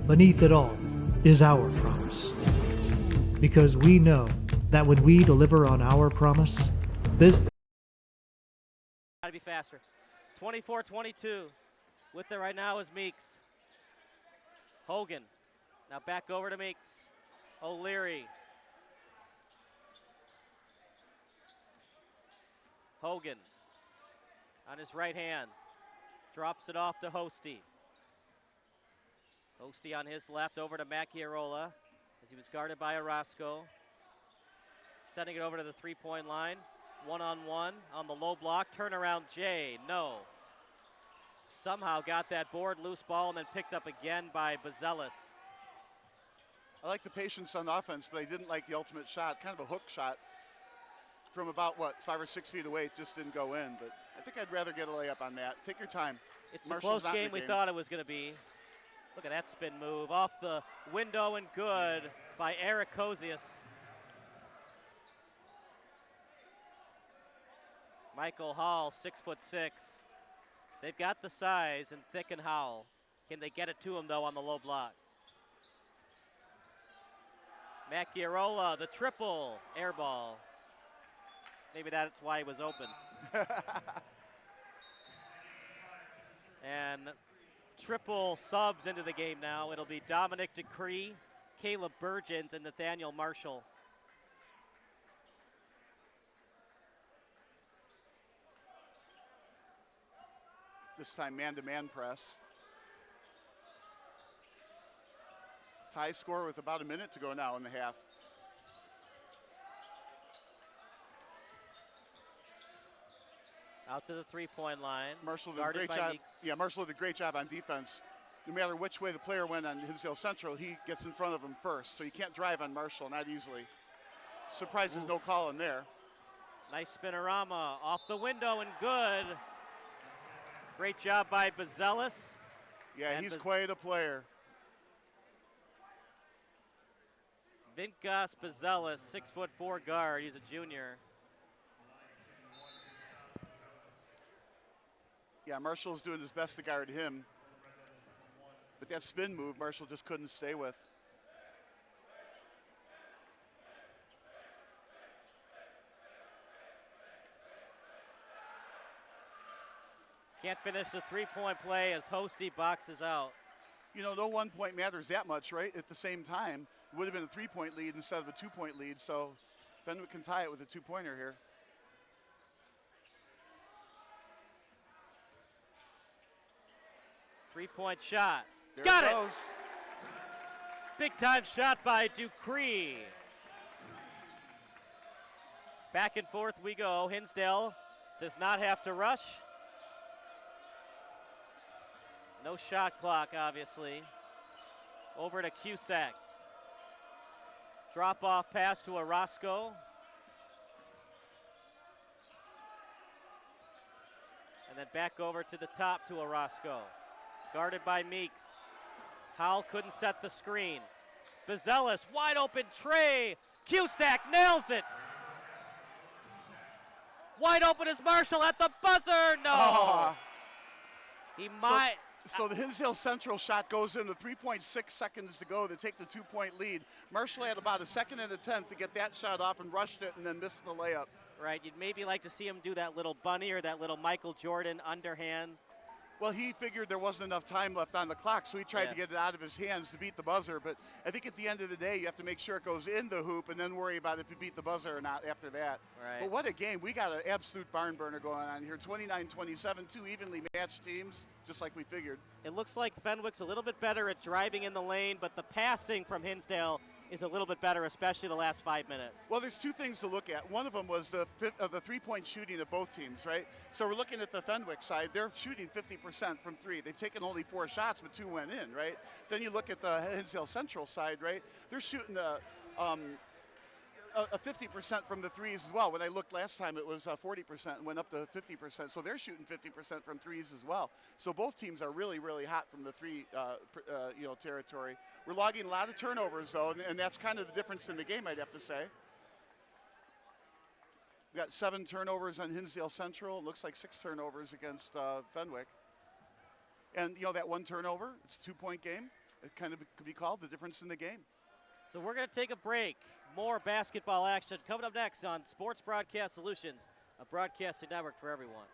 Beneath it all is our promise. Because we know that when we deliver on our promise, business. Gotta be faster. 24-22. With it right now is Meeks. Hogan. Now back over to Meeks. O'Leary. Hogan on his right hand. Drops it off to Hosty. Hosty on his left over to Macchiarola as he was guarded by Orozco. Sending it over to the three-point line. One-on-one on the low block. Turnaround Jay, no. Somehow got that board, loose ball, and then picked up again by Bazelis. I like the patience on offense, but I didn't like the ultimate shot, kind of a hook shot from about, 5 or 6 feet away. It just didn't go in, but I think I'd rather get a layup on that. Take your time. It's the close game we thought it was going to be. Look at that spin move off the window and good by Eric Kozius. Michael Hall, 6'6". They've got the size and Thick and Howell. Can they get it to him, though, on the low block? Macchiarola, the triple, air ball. Maybe that's why he was open. And triple subs into the game now. It'll be Dominic Decree, Caleb Burgeons, and Nathaniel Marshall. This time man-to-man press. Tie score with about a minute to go now in the half. Out to the three-point line. Marshall did a great job. Meeks. Yeah, Marshall did a great job on defense. No matter which way the player went on Hinsdale Central, he gets in front of him first. So you can't drive on Marshall, not easily. Surprised there's no call in there. Nice spinorama off the window and good. Great job by Bazelis. Yeah, and he's quite a player. Vinkas Bazelis, 6'4" guard. He's a junior. Yeah, Marshall's doing his best to guard him. But that spin move, Marshall just couldn't stay with. Can't finish the three-point play as Hosty boxes out. You know, no 1 point matters that much, right? At the same time, it would have been a 3-point lead instead of a 2-point lead, so Fenwick can tie it with a 2-pointer here. Three-point shot. There Got it it! goes. Big-time shot by Dupree. Back and forth we go. Hinsdale does not have to rush. No shot clock, obviously. Over to Cusack. Drop-off pass to Orozco. And then back over to the top to Orozco. Guarded by Meeks. Howell couldn't set the screen. Bazelis, wide open tray. Cusack nails it. Wide open is Marshall at the buzzer. No. Oh. He might. So the Hinsdale Central shot goes in with 3.6 seconds to go to take the 2-point lead. Marshall had about a second and a tenth to get that shot off and rushed it and then missed the layup. Right, you'd maybe like to see him do that little bunny or that little Michael Jordan underhand. Well, he figured there wasn't enough time left on the clock, so he tried to get it out of his hands to beat the buzzer. But I think at the end of the day, you have to make sure it goes in the hoop and then worry about if you beat the buzzer or not after that. Right. But what a game. We got an absolute barn burner going on here. 29-27, two evenly matched teams, just like we figured. It looks like Fenwick's a little bit better at driving in the lane, but the passing from Hinsdale is a little bit better, especially the last 5 minutes. Well, there's two things to look at. One of them was the three-point shooting of both teams, right? So we're looking at the Fenwick side. They're shooting 50% from three. They've taken only 4 shots, but 2 went in, right? Then you look at the Hinsdale Central side, right? They're shooting a 50% from the threes as well. When I looked last time, it was 40% and went up to 50%. So they're shooting 50% from threes as well. So both teams are really, really hot from the three, territory. We're logging a lot of turnovers though, and that's kind of the difference in the game, I'd have to say. We got 7 turnovers on Hinsdale Central. It looks like 6 turnovers against Fenwick. And that 1 turnover, it's a 2-point game. It kind of could be called the difference in the game. So we're going to take a break. More basketball action coming up next on Sports Broadcast Solutions, a broadcasting network for everyone.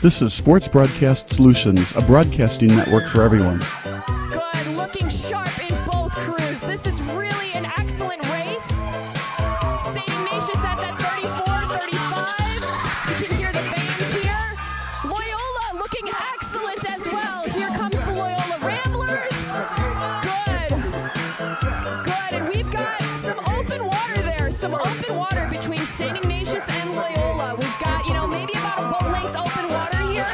This is Sports Broadcast Solutions, a broadcasting network for everyone. Good, looking sharp in both crews. This is really an excellent race. St. Ignatius at that 34-35. You can hear the fans here. Loyola looking excellent as well. Here comes the Loyola Ramblers. Good, and we've got some open water there. Some open water between St. Ignatius and Loyola. We've got, maybe about a boat length open water here.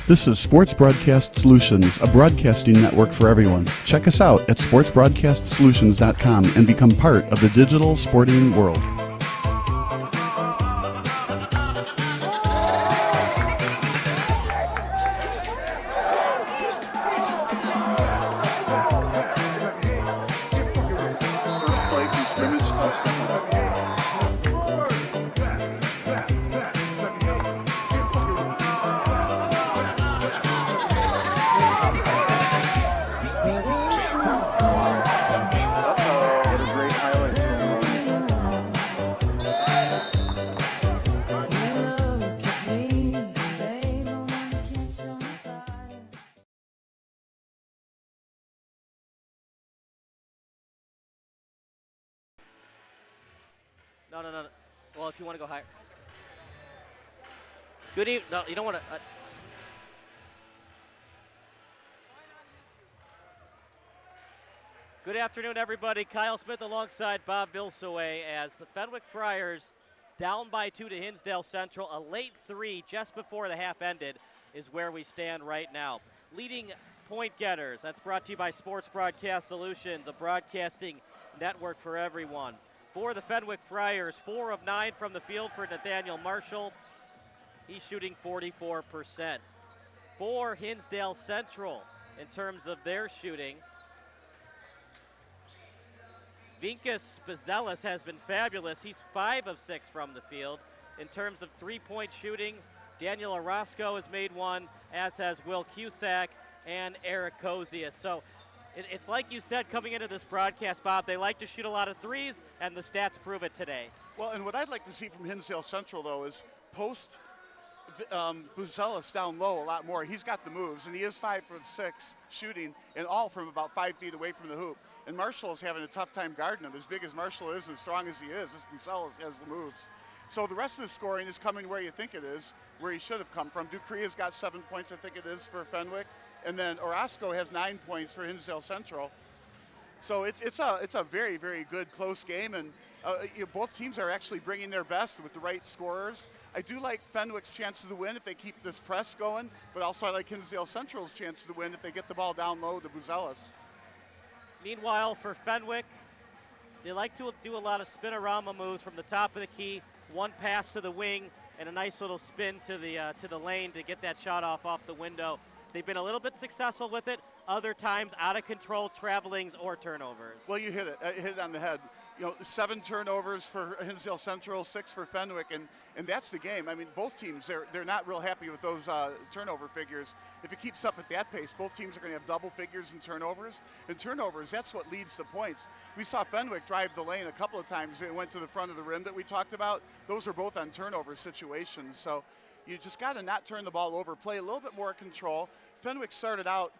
This is Sports Broadcast Solutions, a broadcasting network for everyone. Check us out at sportsbroadcastsolutions.com and become part of the digital sporting world. No. Well, if you want to go higher. Good evening. No, you don't want to. Good afternoon, everybody. Kyle Smith alongside Bob Vilsaway as the Fenwick Friars, down by 2 to Hinsdale Central. A late 3 just before the half ended is where we stand right now. Leading point getters. That's brought to you by Sports Broadcast Solutions, a broadcasting network for everyone. For the Fenwick Friars, 4 of 9 from the field for Nathaniel Marshall. He's shooting 44%. For Hinsdale Central, in terms of their shooting, Vinkas Spazelis has been fabulous. He's 5 of 6 from the field. In terms of three-point shooting, Daniel Orozco has made one, as has Will Cusack and Eric Kozias. So it's like you said coming into this broadcast, Bob, they like to shoot a lot of threes, and the stats prove it today. Well, and what I'd like to see from Hinsdale Central, though, is post Buzelis down low a lot more. He's got the moves, and he is 5 of 6 shooting, and all from about 5 feet away from the hoop. And Marshall is having a tough time guarding him. As big as Marshall is, as strong as he is, this Buzelis has the moves. So the rest of the scoring is coming where you think it is, where he should have come from. Dupree has got 7 points, I think it is, for Fenwick. And then Orozco has 9 points for Hinsdale Central. So it's a very, very good close game, and both teams are actually bringing their best with the right scorers. I do like Fenwick's chances to win if they keep this press going, but also I like Hinsdale Central's chances to win if they get the ball down low to Buzelis. Meanwhile, for Fenwick, they like to do a lot of spinorama moves from the top of the key, one pass to the wing, and a nice little spin to the lane to get that shot off the window. They've been a little bit successful with it. Other times, out of control, travelings, or turnovers. Well, you hit it on the head. 7 turnovers for Hinsdale Central, 6 for Fenwick, and that's the game. I mean, both teams, they're not real happy with those turnover figures. If it keeps up at that pace, both teams are going to have double figures in turnovers. And turnovers, that's what leads to points. We saw Fenwick drive the lane a couple of times. It went to the front of the rim that we talked about. Those are both on turnover situations. So you just got to not turn the ball over, play a little bit more control. Fenwick started out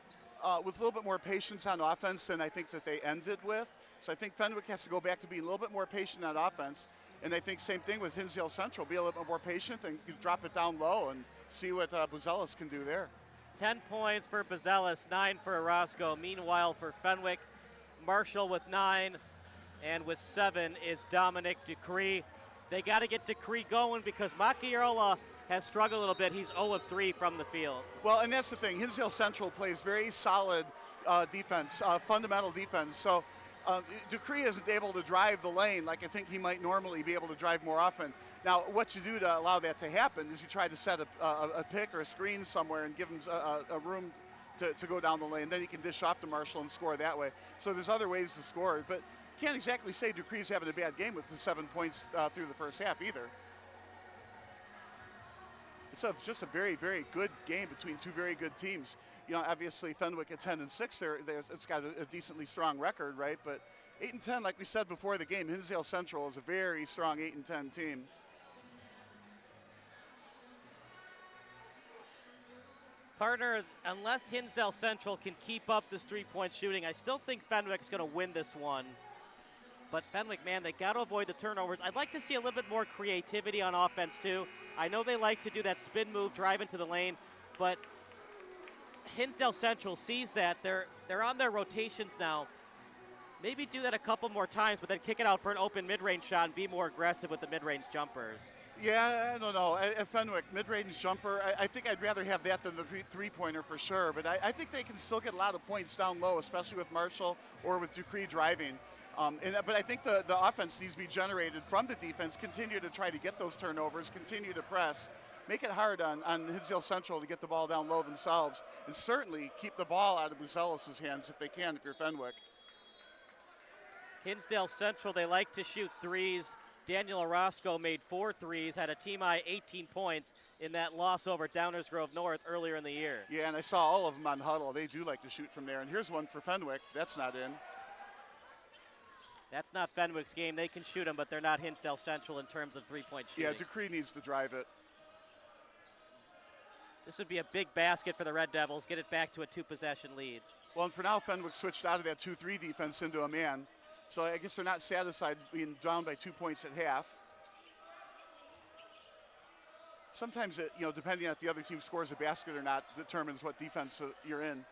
with a little bit more patience on offense than I think that they ended with. So I think Fenwick has to go back to being a little bit more patient on offense. And I think same thing with Hinsdale Central, be a little bit more patient and drop it down low and see what Buzelis can do there. 10 points for Buzelis, 9 for Orozco. Meanwhile, for Fenwick, Marshall with 9 And with 7 is Dominic Ducree. They got to get Ducree going because Macchierola has struggled a little bit. He's 0 of 3 from the field. Well, and that's the thing. Hinsdale Central plays very solid defense, fundamental defense. So Ducree isn't able to drive the lane like I think he might normally be able to drive more often. Now, what you do to allow that to happen is you try to set a pick or a screen somewhere and give him a room to go down the lane. Then he can dish off to Marshall and score that way. So there's other ways to score. But can't exactly say Ducree's having a bad game with the 7 points through the first half either. It's just a very, very good game between two very good teams. You know, obviously Fenwick at 10-6, it's got a decently strong record, right? But 8-10, like we said before the game, Hinsdale Central is a very strong 8-10 team. Partner, unless Hinsdale Central can keep up this three-point shooting, I still think Fenwick's going to win this one. But Fenwick, man, they got to avoid the turnovers. I'd like to see a little bit more creativity on offense, too. I know they like to do that spin move, drive into the lane, but Hinsdale Central sees that. They're on their rotations now. Maybe do that a couple more times, but then kick it out for an open mid-range shot and be more aggressive with the mid-range jumpers. Yeah, I don't know. At Fenwick, mid-range jumper, I think I'd rather have that than the three-pointer for sure. But I think they can still get a lot of points down low, especially with Marshall or with Ducree driving. But I think the offense needs to be generated from the defense, continue to try to get those turnovers, continue to press, make it hard on Hinsdale Central to get the ball down low themselves, and certainly keep the ball out of Bucelis' hands if they can, if you're Fenwick. Hinsdale Central, they like to shoot threes. Daniel Orozco made 4 threes, had a team-high 18 points in that loss over Downers Grove North earlier in the year. Yeah, and I saw all of them on Huddle. They do like to shoot from there. And here's one for Fenwick. That's not in. That's not Fenwick's game. They can shoot them, but they're not Hinsdale Central in terms of three-point shooting. Yeah, Ducree needs to drive it. This would be a big basket for the Red Devils, get it back to a 2-possession lead. Well, and for now, Fenwick switched out of that 2-3 defense into a man. So I guess they're not satisfied being down by 2 points at half. Sometimes, depending on if the other team scores a basket or not, determines what defense you're in.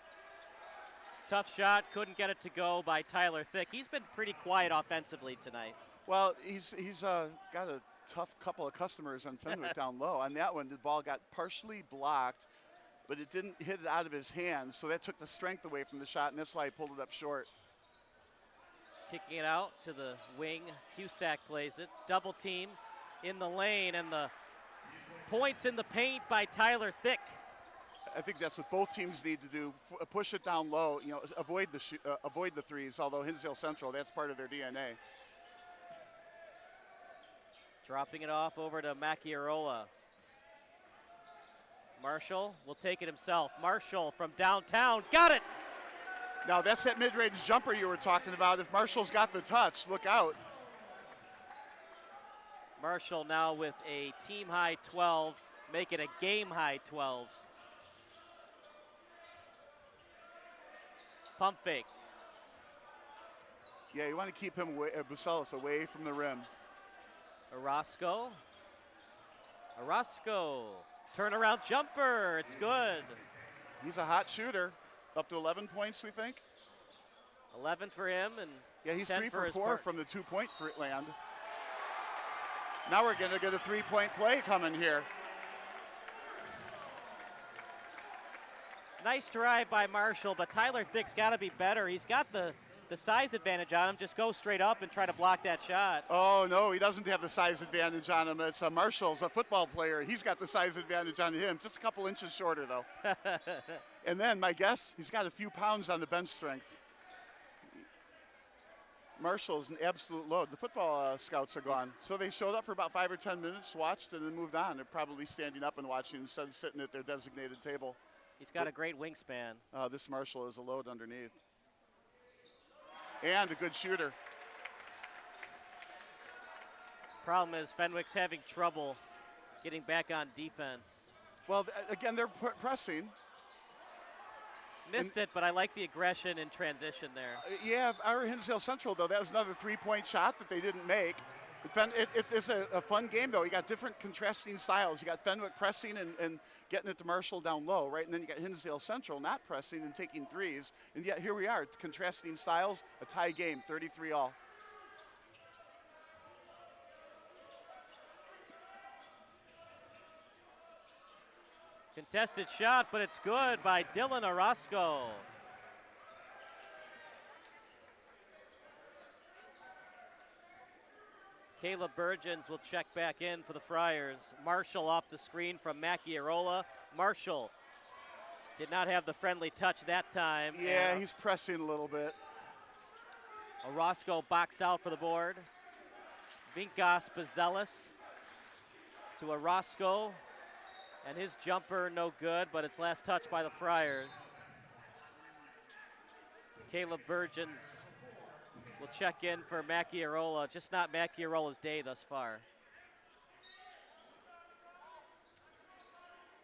Tough shot, couldn't get it to go by Tyler Thick. He's been pretty quiet offensively tonight. Well, he's got a tough couple of customers on Fenwick down low. On that one, the ball got partially blocked, but it didn't hit it out of his hands, so that took the strength away from the shot, and that's why he pulled it up short. Kicking it out to the wing. Cusack plays it. Double team in the lane, and the points in the paint by Tyler Thick. I think that's what both teams need to do. Push it down low. Avoid the threes. Although Hinsdale Central, that's part of their DNA. Dropping it off over to Macchierola. Marshall will take it himself. Marshall from downtown, got it. Now, that's that mid-range jumper you were talking about. If Marshall's got the touch, look out. Marshall now with a team-high 12, make it a game-high 12. Pump fake. Yeah, you want to keep him Bucelis away from the rim. Orozco. Turnaround jumper, it's good. He's a hot shooter. Up to 11 points, we think. 11 for him, and yeah, he's 10 3 for 4 from the 2-point land. Now we're going to get a 3-point play coming here. Nice drive by Marshall, but Tyler Thick's got to be better. He's got the size advantage on him. Just go straight up and try to block that shot. Oh, no, he doesn't have the size advantage on him. It's Marshall's a football player. He's got the size advantage on him. Just a couple inches shorter, though. And then, my guess, he's got a few pounds on the bench strength. Marshall's an absolute load. The football scouts are gone. So they showed up for about 5 or 10 minutes, watched, and then moved on. They're probably standing up and watching instead of sitting at their designated table. He's got a great wingspan. This Marshall is a load underneath. And a good shooter. Problem is Fenwick's having trouble getting back on defense. Well, again, they're pressing. Missed it, but I like the aggression in transition there. Yeah, our Hinsdale Central, though, that was another 3-point shot that they didn't make. It's a fun game, though. You got different contrasting styles. You got Fenwick pressing and getting it to Marshall down low, right? And then you got Hinsdale Central not pressing and taking threes. And yet here we are, contrasting styles, a tie game, 33-all. Contested shot, but it's good by Dylan Orozco. Caleb Burgeons will check back in for the Friars. Marshall off the screen from Macchiarola. Marshall did not have the friendly touch that time. Yeah, he's pressing a little bit. Orozco boxed out for the board. Vinkas Bazelis to Orozco. And his jumper no good, but it's last touch by the Friars. Caleb Burgeons will check in for Macchiarola. Just not Macchiarola's day thus far.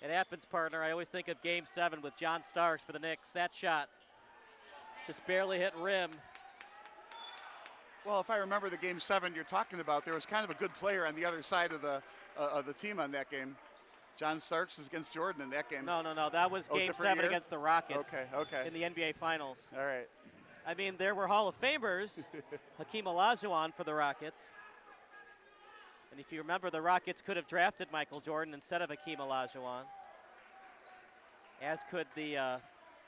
It happens, partner. I always think of Game 7 with John Starks for the Knicks. That shot just barely hit rim. Well, if I remember the Game 7 you're talking about, there was kind of a good player on the other side of the team on that game. John Starks was against Jordan in that game. No. That was Game 7 year? against the Rockets. Okay. In the NBA Finals. All right. I mean, there were Hall of Famers, Hakeem Olajuwon for the Rockets. And if you remember, the Rockets could have drafted Michael Jordan instead of Hakeem Olajuwon, as could the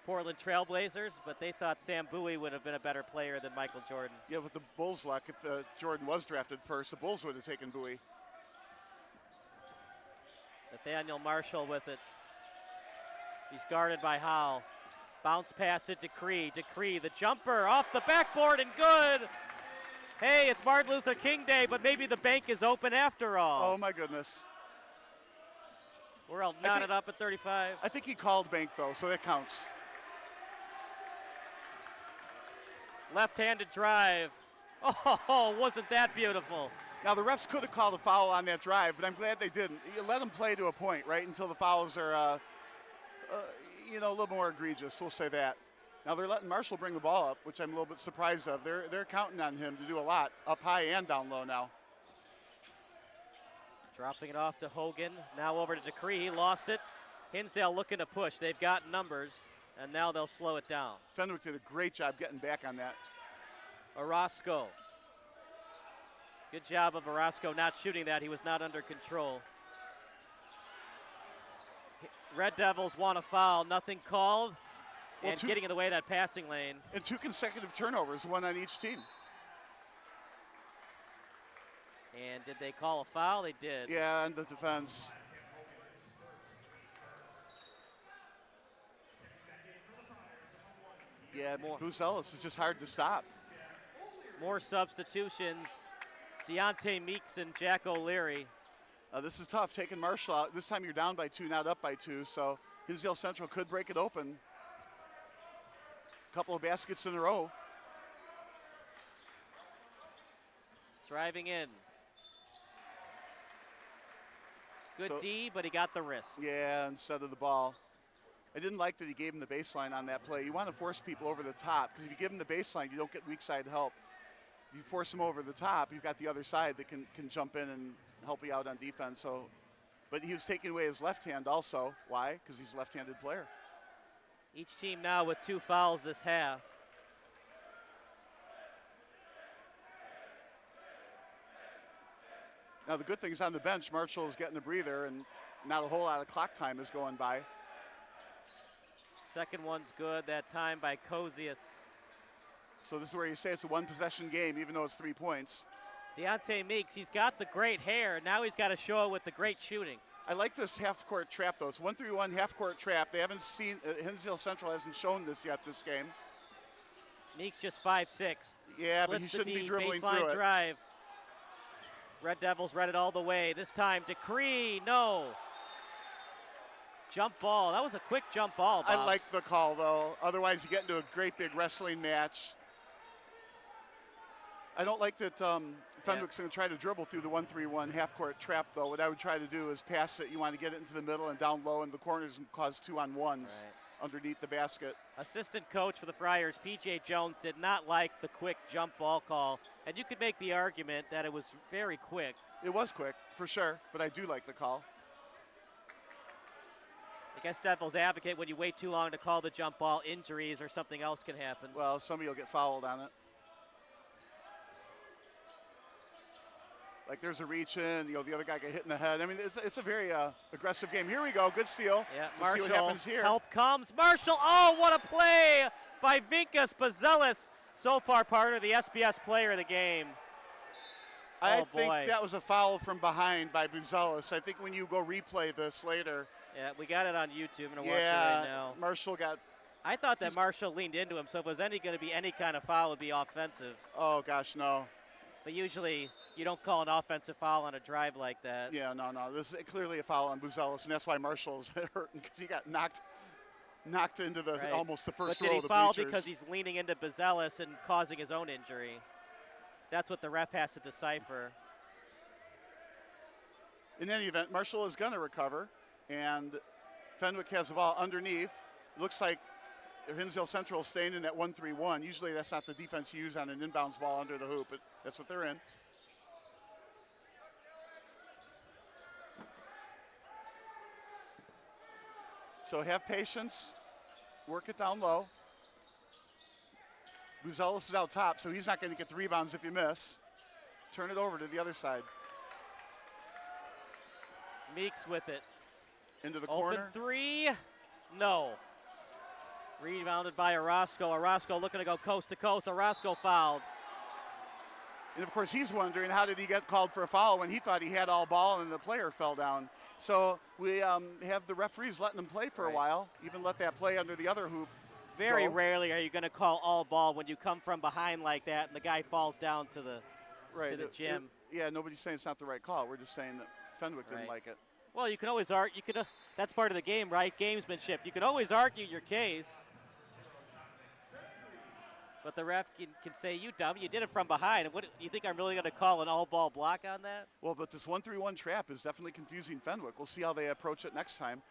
Portland Trailblazers, but they thought Sam Bowie would have been a better player than Michael Jordan. Yeah, with the Bulls' luck, if Jordan was drafted first, the Bulls would have taken Bowie. Nathaniel Marshall with it. He's guarded by Howe. Bounce pass it to Decree. Decree, the jumper off the backboard and good. Hey, it's Martin Luther King Day, but maybe the bank is open after all. Oh, my goodness. We're all knotted up at 35. I think he called bank, though, so that counts. Left-handed drive. Oh, wasn't that beautiful? Now, the refs could have called a foul on that drive, but I'm glad they didn't. You let them play to a point, right, until the fouls are, a little more egregious. We'll say that. Now, they're letting Marshall bring the ball up, which I'm a little bit surprised of. They're counting on him to do a lot, up high and down low now. Dropping it off to Hogan. Now over to Decree. He lost it. Hinsdale looking to push. They've got numbers, and now they'll slow it down. Fenwick did a great job getting back on that. Orozco. Good job of Orozco not shooting that. He was not under control. Red Devils want a foul. Nothing called. Well, and getting in the way of that passing lane. And 2 consecutive turnovers, one on each team. And did they call a foul? They did. Yeah, on the defense. Yeah, Bruce Ellis is just hard to stop. More substitutions. Deontay Meeks and Jack O'Leary. This is tough, taking Marshall out. This time you're down by 2, not up by 2, so Hinsdale Central could break it open. A couple of baskets in a row. Driving in. Good D, but he got the wrist. Yeah, instead of the ball. I didn't like that he gave him the baseline on that play. You want to force people over the top, because if you give them the baseline, you don't get weak side help. If you force them over the top, you've got the other side that can jump in and help you out on defense. So, but he was taking away his left hand also. Why? Because he's a left-handed player. Each team now with 2 fouls this half. Now the good thing is on the bench, Marshall is getting a breather and not a whole lot of clock time is going by. Second one's good, that time by Kozius. So this is where you say it's a 1-possession game, even though it's 3 points. Deontay Meeks, he's got the great hair. Now he's got to show it with the great shooting. I like this half-court trap, though. It's 1-3-1 half-court trap. They haven't seen, Hinsdale Central hasn't shown this yet this game. Meeks just 5'6". Yeah, but he shouldn't be dribbling through it. Baseline drive. Red Devils read it all the way. This time, Decree, no. Jump ball. That was a quick jump ball, Bob. I like the call, though. Otherwise, you get into a great big wrestling match. I don't like that Fenwick's going to try to dribble through the 1-3-1 half-court trap, though. What I would try to do is pass it. You want to get it into the middle and down low in the corners and cause 2-on-1s underneath the basket. Assistant coach for the Friars, P.J. Jones, did not like the quick jump ball call. And you could make the argument that it was very quick. It was quick, for sure, but I do like the call. I guess Devil's advocate, when you wait too long to call the jump ball, injuries or something else can happen. Well, somebody will get fouled on it. like there's a reach in, the other guy got hit in the head. I mean, it's a very aggressive game. Here we go, good steal. Yeah, Let's see Marshall, what happens here. help comes. Marshall, oh, what a play by Vinkas Bazelis. So far part of the SBS player of the game. I think that was a foul from behind by Bazelis. I think when you go replay this later. Yeah, we got it on YouTube. I'm going to watch it right now. Marshall got. I thought that Marshall leaned into him, so if it was going to be any kind of foul, it would be offensive. Oh, gosh, no. But usually you don't call an offensive foul on a drive like that. Yeah, no. This is clearly a foul on Bazelis, and that's why Marshall's hurting, because he got knocked into the almost the first row of the bleachers. But did he foul because he's leaning into Bazelis and causing his own injury? That's what the ref has to decipher. In any event, Marshall is going to recover, and Fenwick has the ball underneath. It looks like Hinsdale Central staying in at 1-3-1. Usually that's not the defense you use on an inbounds ball under the hoop, but that's what they're in. So have patience, work it down low. Bazelis is out top, so he's not going to get the rebounds if you miss. Turn it over to the other side. Meeks with it. Into the Open corner. Three, no. Rebounded by Orozco. Orozco looking to go coast to coast. Orozco fouled. And of course he's wondering, how did he get called for a foul when he thought he had all ball and the player fell down? So we have the referees letting him play for a while, even let that play under the other hoop. Very rarely are you going to call all ball when you come from behind like that and the guy falls down to the gym. Nobody's saying it's not the right call. We're just saying that Fenwick didn't like it. Well, you can always argue. That's part of the game, right? Gamesmanship. You can always argue your case. But the ref can say, you dumb, you did it from behind. What, you think I'm really going to call an all-ball block on that? Well, but this 1-3-1 trap is definitely confusing Fenwick. We'll see how they approach it next time.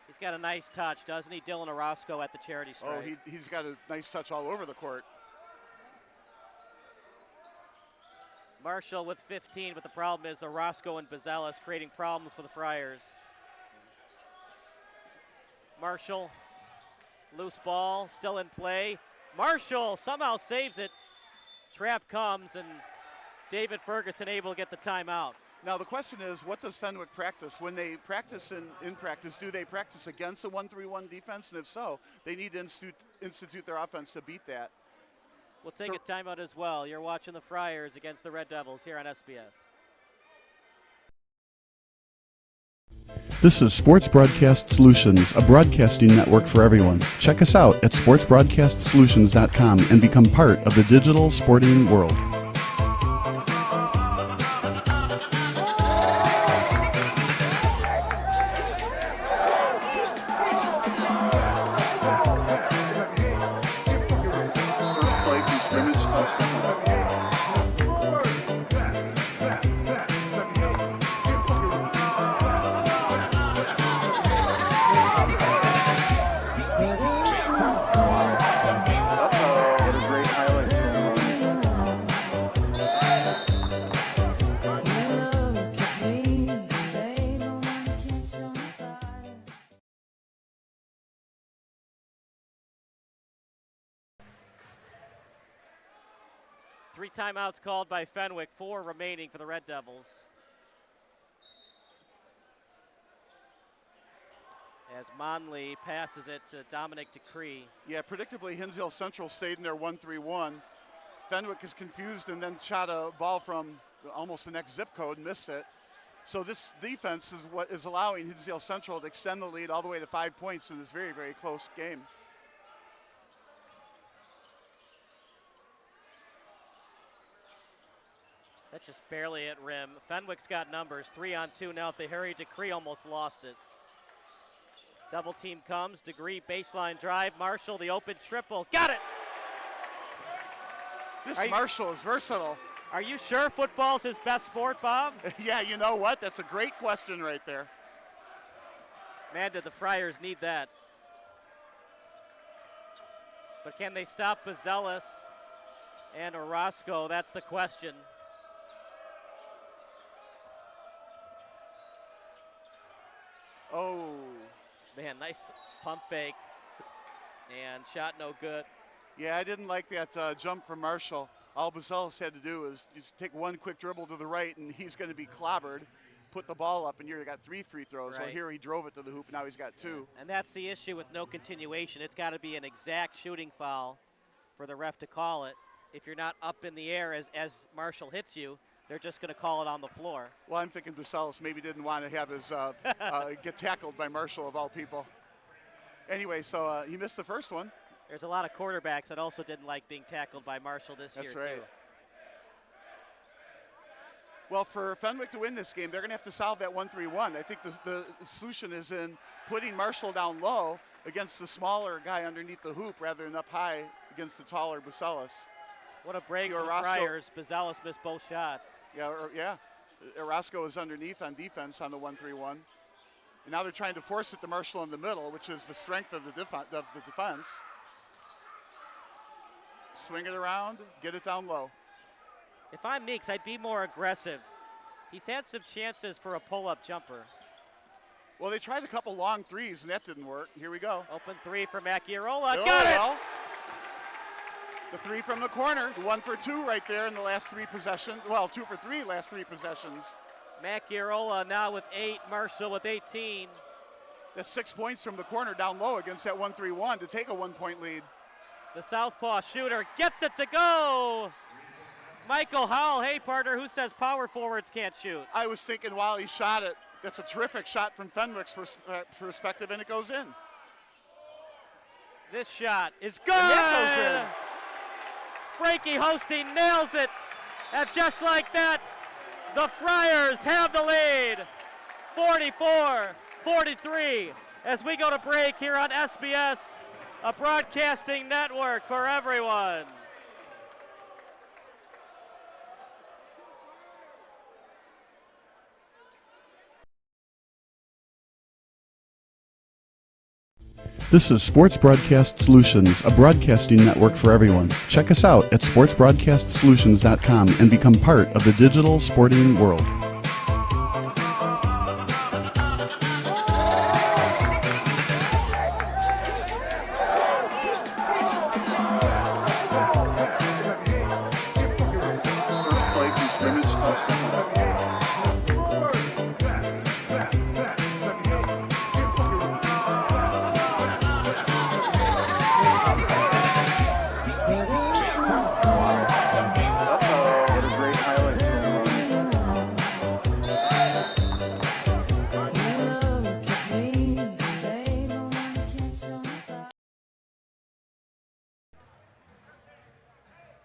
He's got a nice touch, doesn't he? Dylan Orozco at the charity stripe. Oh, he's got a nice touch all over the court. Marshall with 15, but the problem is Orozco and Bazelis creating problems for the Friars. Marshall, loose ball, still in play. Marshall somehow saves it. Trap comes, and David Ferguson able to get the timeout. Now the question is, what does Fenwick practice? When they practice in practice, do they practice against a 1-3-1 defense? And if so, they need to institute their offense to beat that. We'll take a timeout as well. You're watching the Friars against the Red Devils here on SBS. This is Sports Broadcast Solutions, a broadcasting network for everyone. Check us out at sportsbroadcastsolutions.com and become part of the digital sporting world. Three timeouts called by Fenwick, 4 remaining for the Red Devils. As Monley passes it to Dominic Decree. Yeah, predictably, Hinsdale Central stayed in their 1-3-1. Fenwick is confused and then shot a ball from almost the next zip code, missed it. So this defense is what is allowing Hinsdale Central to extend the lead all the way to 5 points in this very, very close game. That's just barely at rim. Fenwick's got numbers, 3-on-2 now. If they hurry, Decree almost lost it. Double team comes, Degree baseline drive. Marshall, the open triple, got it! This Marshall is versatile. Are you sure football's his best sport, Bob? Yeah, you know what? That's a great question right there. Man, did the Friars need that. But can they stop Bazelis and Orozco? That's the question. Oh. Man, nice pump fake. And shot no good. Yeah, I didn't like that jump from Marshall. All Buzelis had to do is just take one quick dribble to the right, and he's going to be clobbered, put the ball up, and you got 3 free throws. Right. So here he drove it to the hoop, now he's got 2. And that's the issue with no continuation. It's got to be an exact shooting foul for the ref to call it. If you're not up in the air as Marshall hits you, they're just going to call it on the floor. Well, I'm thinking Buzelis maybe didn't want to have his get tackled by Marshall of all people. Anyway, so he missed the first one. There's a lot of quarterbacks that also didn't like being tackled by Marshall this year, That's right. too. Well, for Fenwick to win this game, they're going to have to solve that 1-3-1. I think the solution is in putting Marshall down low against the smaller guy underneath the hoop rather than up high against the taller Buzelis. What a break for Orozco, Friars. Buzelis missed both shots. Yeah. Orozco is underneath on defense on the 1-3-1. And now they're trying to force it to Marshall in the middle, which is the strength of the defense. Swing it around, get it down low. If I'm Meeks, I'd be more aggressive. He's had some chances for a pull-up jumper. Well, they tried a couple long threes, and that didn't work. Here we go. Open 3 for Macchiarola. Oh, Got it! well. The 3 from the corner, the 1 for 2 right there in the last 3 possessions. Well, 2 for 3 last 3 possessions. Macchiarola now with 8, Marshall with 18. That's 6 points from the corner down low against that 1-3-1 to take a 1-point lead. The southpaw shooter gets it to go. Michael Howell, hey partner, who says power forwards can't shoot? I was thinking while he shot it, that's a terrific shot from Fenwick's perspective, and it goes in. This shot is good. And that goes in. Frankie Hosting nails it. And just like that, the Friars have the lead. 44-43 as we go to break here on SBS, a broadcasting network for everyone. This is Sports Broadcast Solutions, a broadcasting network for everyone. Check us out at sportsbroadcastsolutions.com and become part of the digital sporting world.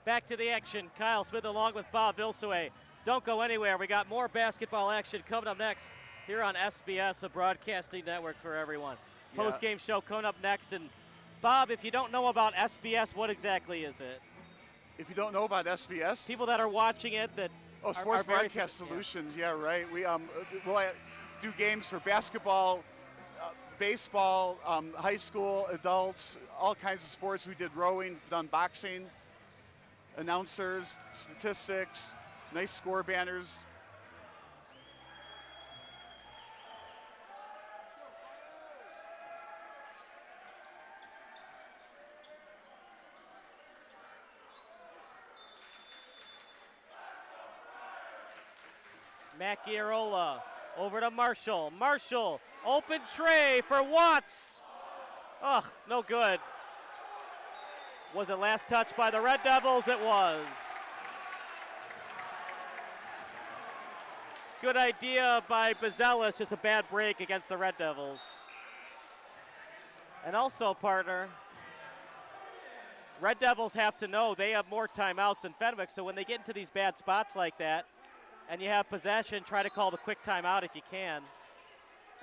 Back to the action. Kyle Smith along with Bob Vilsue. Don't go anywhere. We got more basketball action coming up next here on SBS, a broadcasting network for everyone. Post-game show coming up next. And Bob, if you don't know about SBS, what exactly is it? If you don't know about SBS? People that are watching it that Sports Broadcast Solutions, yeah, right. We'll do games for basketball, baseball, high school, adults, all kinds of sports. We did rowing, done boxing, announcers, statistics, nice score banners. Macchiarola over to Marshall. Marshall, open tray for Watts. Ugh, no good. Was it last touch by the Red Devils? It was. Good idea by Buzelis, just a bad break against the Red Devils. And also, partner, Red Devils have to know they have more timeouts than Fenwick, so when they get into these bad spots like that, and you have possession, try to call the quick timeout if you can.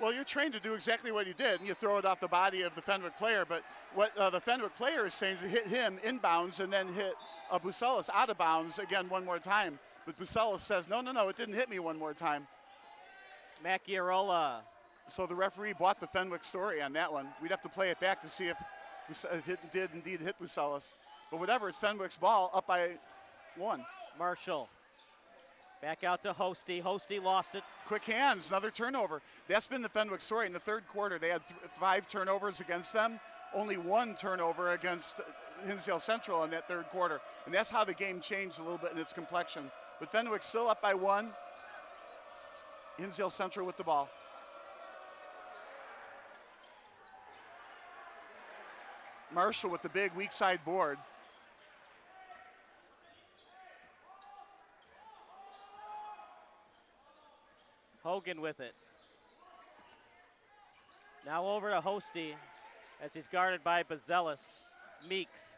Well, you're trained to do exactly what he did, and you throw it off the body of the Fenwick player. But what the Fenwick player is saying is to hit him inbounds and then hit Buzelis out of bounds again one more time. But Buzelis says, no, it didn't hit me one more time. Macchiarola. So the referee bought the Fenwick story on that one. We'd have to play it back to see if it did indeed hit Buzelis. But whatever, it's Fenwick's ball up by 1. Marshall. Back out to Hosty. Hosty lost it. Quick hands, another turnover. That's been the Fenwick story. In the third quarter, they had 5 turnovers against them. Only 1 turnover against Hinsdale Central in that third quarter. And that's how the game changed a little bit in its complexion. But Fenwick still up by 1. Hinsdale Central with the ball. Marshall with the big weak side board. Hogan with it. Now over to Hosty as he's guarded by Bazelis. Meeks.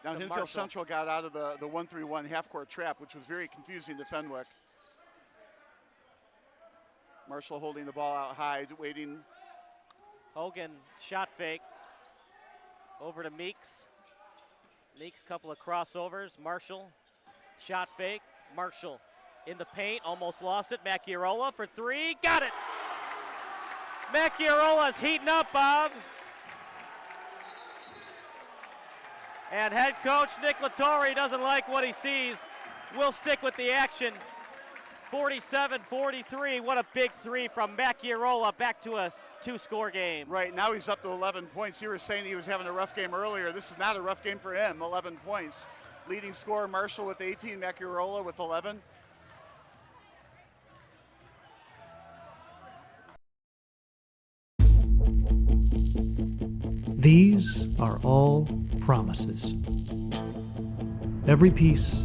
Now Hinsdale Central got out of the 1-3-1 half-court trap, which was very confusing to Fenwick. Marshall holding the ball out high, waiting. Hogan, shot fake. Over to Meeks. Meeks, couple of crossovers. Marshall, shot fake. Marshall in the paint, almost lost it. Macchiarola for 3, got it! Macchiarola's heating up, Bob. And head coach Nick Latore doesn't like what he sees. Will stick with the action. 47-43, what a big 3 from Macchiarola, back to a 2-score game. Right, now he's up to 11 points. You were saying he was having a rough game earlier. This is not a rough game for him, 11 points. Leading scorer Marshall with 18, Macchiarola with 11. These are all promises. Every piece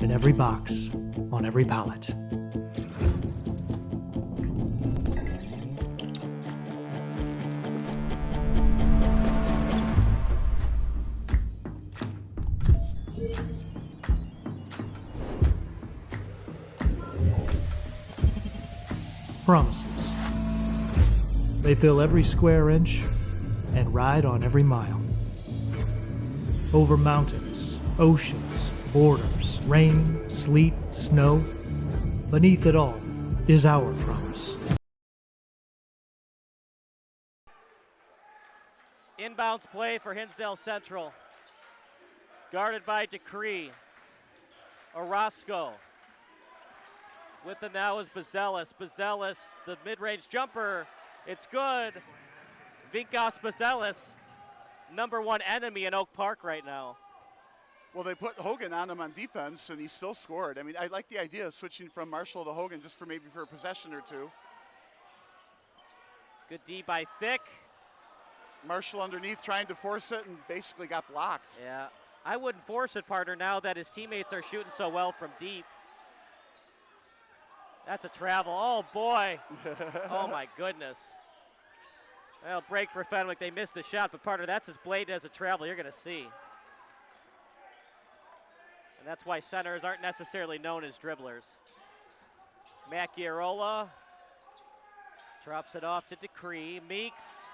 in every box on every pallet. Promises. They fill every square inch and ride on every mile. Over mountains, oceans, borders, rain, sleet, snow. Beneath it all is our promise. Inbounds play for Hinsdale Central. Guarded by Decree. Orozco. With the now is Bazelis. Bazelis, the mid-range jumper. It's good. Vinkos Bazelis, #1 enemy in Oak Park right now. Well, they put Hogan on him on defense, and he still scored. I mean, I like the idea of switching from Marshall to Hogan just for maybe for a possession or two. Good D by Thick. Marshall underneath trying to force it and basically got blocked. Yeah, I wouldn't force it, partner, now that his teammates are shooting so well from deep. That's a travel. Oh, boy. Oh, my goodness. Well, break for Fenwick. They missed the shot, but partner, that's as blatant as a travel you're going to see. And that's why centers aren't necessarily known as dribblers. Macchiarola drops it off to Decree. Meeks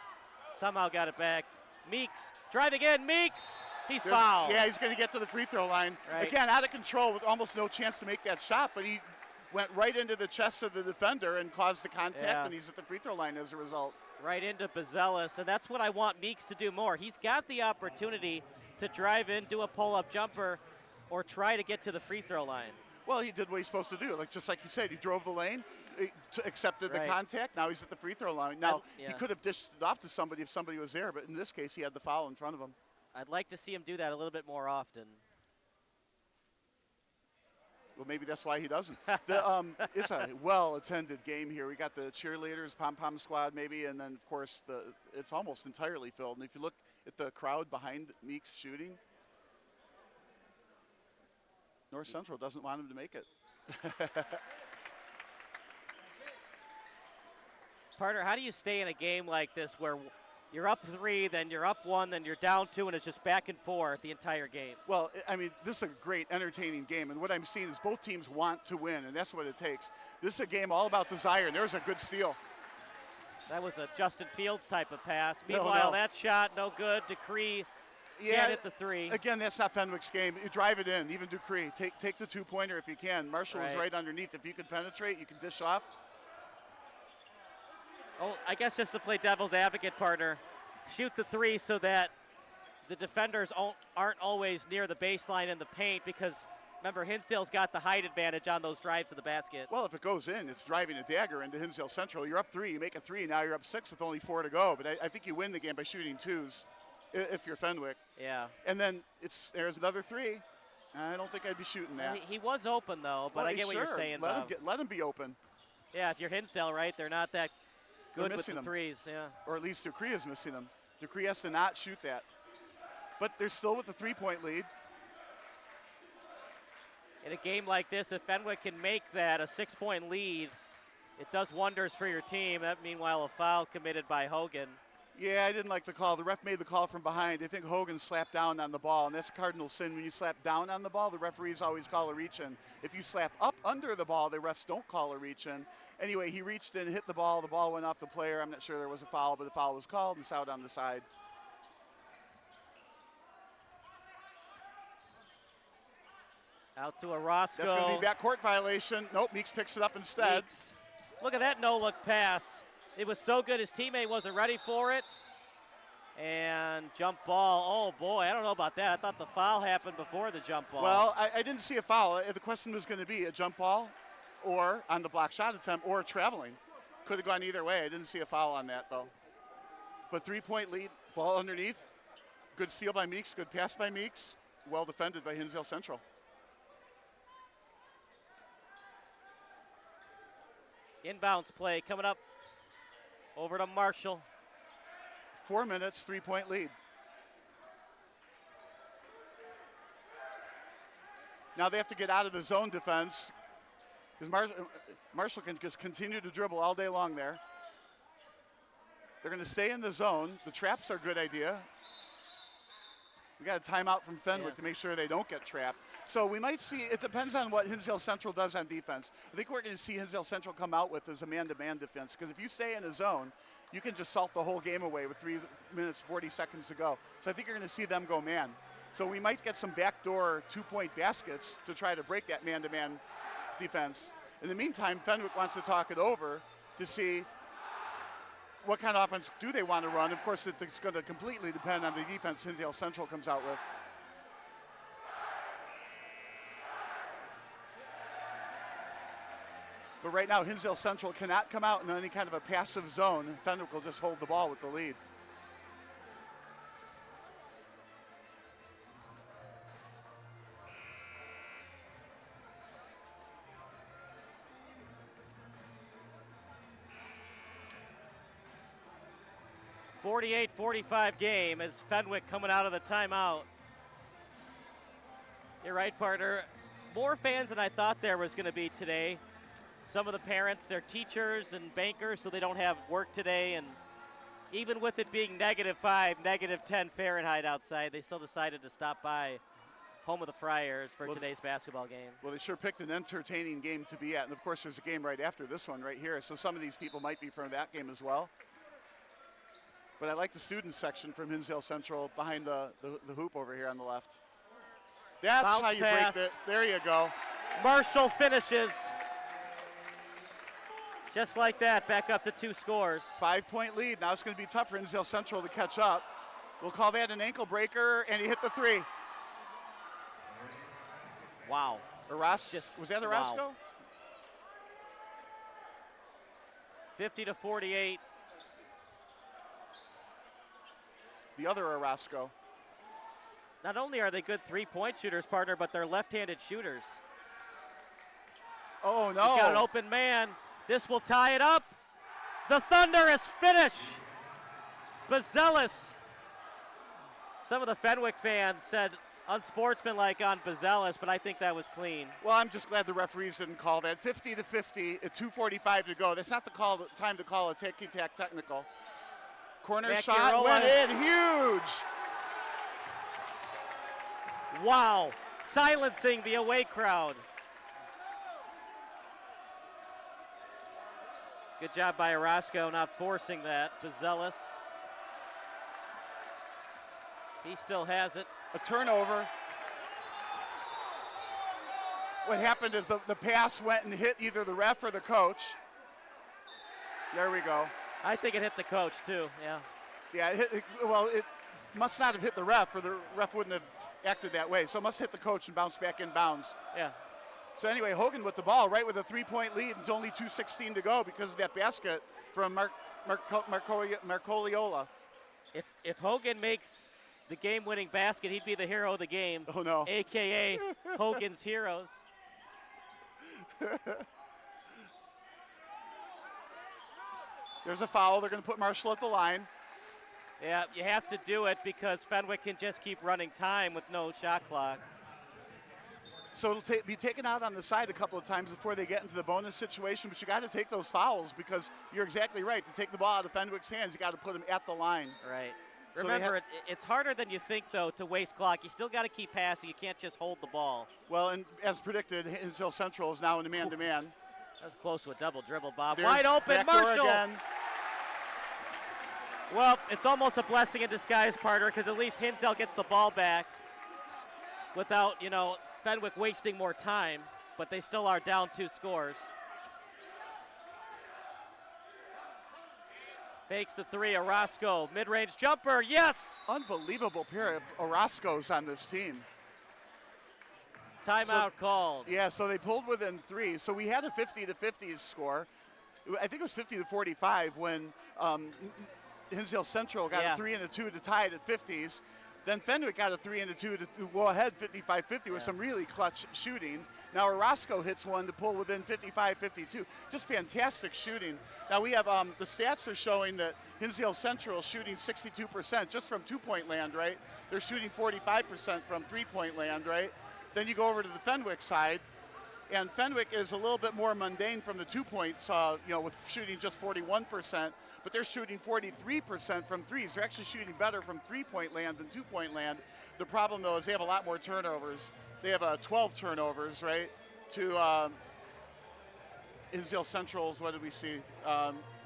somehow got it back. Meeks driving in. Meeks. He's fouled. Yeah, he's going to get to the free throw line. Right. Again, out of control with almost no chance to make that shot, but he went right into the chest of the defender and caused the contact, and he's at the free throw line as a result. Right into Bazelis, and that's what I want Meeks to do more. He's got the opportunity to drive in, do a pull-up jumper, or try to get to the free throw line. Well, he did what he's supposed to do. Just like you said, he drove the lane, accepted the contact. Now he's at the free throw line. Now, he could have dished it off to somebody if somebody was there, but in this case, he had the foul in front of him. I'd like to see him do that a little bit more often. Well, maybe that's why he doesn't. It's a well-attended game here. We got the cheerleaders, pom-pom squad maybe, and then, of course, it's almost entirely filled. And if you look at the crowd behind Meeks shooting, North Central doesn't want him to make it. Partner, how do you stay in a game like this where you're up 3, then you're up 1, then you're down 2, and it's just back and forth the entire game? Well, I mean, this is a great, entertaining game, and what I'm seeing is both teams want to win, and that's what it takes. This is a game all about desire, and there's a good steal. That was a Justin Fields type of pass. Meanwhile, that shot, no good. Decree can't hit the 3. Again, that's not Fenwick's game. You drive it in, even Decree. Take the 2-pointer if you can. Marshall is right underneath. If you can penetrate, you can dish off. Oh, I guess just to play devil's advocate, partner, shoot the 3 so that the defenders aren't always near the baseline in the paint, because remember, Hinsdale's got the height advantage on those drives to the basket. Well, if it goes in, it's driving a dagger into Hinsdale Central. You're up 3, you make a 3, now you're up 6 with only 4 to go. But I think you win the game by shooting 2s. if you're Fenwick. Yeah. And then there's another three. I don't think I'd be shooting that. He was open, though, but I get what you're saying, Bob. Let him be open. Yeah, if you're Hinsdale, right, they're not that good with the them. threes. Yeah. Or at least Dupree is missing them. Dupree has to not shoot that. But they're still with the three-point lead. In a game like this, if Fenwick can make that a 6-point lead, it does wonders for your team. That, meanwhile, a foul committed by Hogan. Yeah, I didn't like the call. The ref made the call from behind. I think Hogan slapped down on the ball, and that's cardinal sin. When you slap down on the ball, the referees always call a reach-in. If you slap up under the ball, the refs don't call a reach-in. Anyway, he reached in, hit the ball. The ball went off the player. I'm not sure there was a foul, but the foul was called, and it's out on the side. Out to Orozco. That's going to be backcourt violation. Nope, Meeks picks it up instead. Meeks. Look at that no-look pass. It was so good his teammate wasn't ready for it. And jump ball. Oh, boy, I don't know about that. I thought the foul happened before the jump ball. Well, I didn't see a foul. The question was going to be a jump ball or on the block shot attempt or traveling. Could have gone either way. I didn't see a foul on that, though. But three-point lead, ball underneath. Good steal by Meeks, good pass by Meeks. Well defended by Hinsdale Central. Inbounds play coming up over to Marshall. 4 minutes, three-point lead. Now they have to get out of the zone defense because Marshall can just continue to dribble all day long there. They're going to stay in the zone. The traps are a good idea. We got a timeout from Fenwick to make sure they don't get trapped. So we might see, it depends on what Hinsdale Central does on defense. I think we're going to see Hinsdale Central come out with as a man-to-man defense because if you stay in a zone, you can just salt the whole game away with 3 minutes, 40 seconds to go. So I think you're going to see them go man. So we might get some backdoor two-point baskets to try to break that man-to-man defense. In the meantime, Fenwick wants to talk it over to see what kind of offense do they want to run. Of course, it's going to completely depend on the defense Hinsdale Central comes out with. But right now, Hinsdale Central cannot come out in any kind of a passive zone. Fenwick will just hold the ball with the lead. .45 game as Fenwick coming out of the timeout. You're right, partner. More fans than I thought there was going to be today. Some of the parents, they're teachers and bankers, so they don't have work today. And even with it being -5, -10 Fahrenheit outside, they still decided to stop by home of the Friars for today's basketball game. Well, they sure picked an entertaining game to be at. And, of course, there's a game right after this one right here. So some of these people might be from that game as well. But I like the student section from Hinsdale Central behind the hoop over here on the left. That's Bounce how you pass. break it. There you go. Marshall finishes. Just like that, back up to 2 scores. 5-point lead. Now it's going to be tough for Hinsdale Central to catch up. We'll call that an ankle breaker, and he hit the 3. Wow. Was that Orozco? Wow. 50-48. The other Orozco. Not only are they good three-point shooters, partner, but they're left-handed shooters. Oh, no. He's got an open man. This will tie it up. The Thunder is finished. Bazelis. Some of the Fenwick fans said unsportsmanlike on Bazelis, but I think that was clean. Well, I'm just glad the referees didn't call that. 50-50 at 2:45 to go. That's not the time to call a ticky-tack technical. Corner shot went in, huge. Wow, silencing the away crowd. Good job by Orozco not forcing that. Bazelis. He still has it. A turnover. What happened is the pass went and hit either the ref or the coach. There we go. I think it hit the coach too, yeah. Yeah, it must not have hit the ref, or the ref wouldn't have acted that way. So it must hit the coach and bounce back in bounds. Yeah. So anyway, Hogan with the ball, right with a 3-point lead. It's only 2:16 to go because of that basket from Marcoliola. If Hogan makes the game-winning basket, he'd be the hero of the game. Oh, no. AKA Hogan's Heroes. There's a foul. They're going to put Marshall at the line. Yeah, you have to do it because Fenwick can just keep running time with no shot clock. So it'll be taken out on the side a couple of times before they get into the bonus situation, but you got to take those fouls because you're exactly right. To take the ball out of Fenwick's hands, you got to put him at the line. Right. So Remember, it's harder than you think, though, to waste clock. You still got to keep passing. You can't just hold the ball. Well, and as predicted, Hinsdale Central is now in the man-to-man. That's close to a double dribble, Bob. There's wide open, Marshall. Again. Well, it's almost a blessing in disguise, partner, because at least Hinsdale gets the ball back without, Fenwick wasting more time, but they still are down 2 scores. Fakes the 3, Orozco, mid-range jumper, yes! Unbelievable pair of Orozco's on this team. Timeout called. Yeah, so they pulled within 3. So we had a 50-50 score. I think it was 50-45 when Hinsdale Central got a 3 and a 2 to tie it at 50s. Then Fenwick got a 3 and a 2 to go ahead 55-50 with some really clutch shooting. Now Orozco hits one to pull within 55-52. Just fantastic shooting. Now we have the stats are showing that Hinsdale Central is shooting 62% just from 2-point land, right? They're shooting 45% from 3-point land, right? Then you go over to the Fenwick side, and Fenwick is a little bit more mundane from the 2 points, with shooting just 41%, but they're shooting 43% from threes. They're actually shooting better from 3-point land than 2-point land. The problem, though, is they have a lot more turnovers. They have 12 turnovers, right, to Hinsdale Central's, what did we see,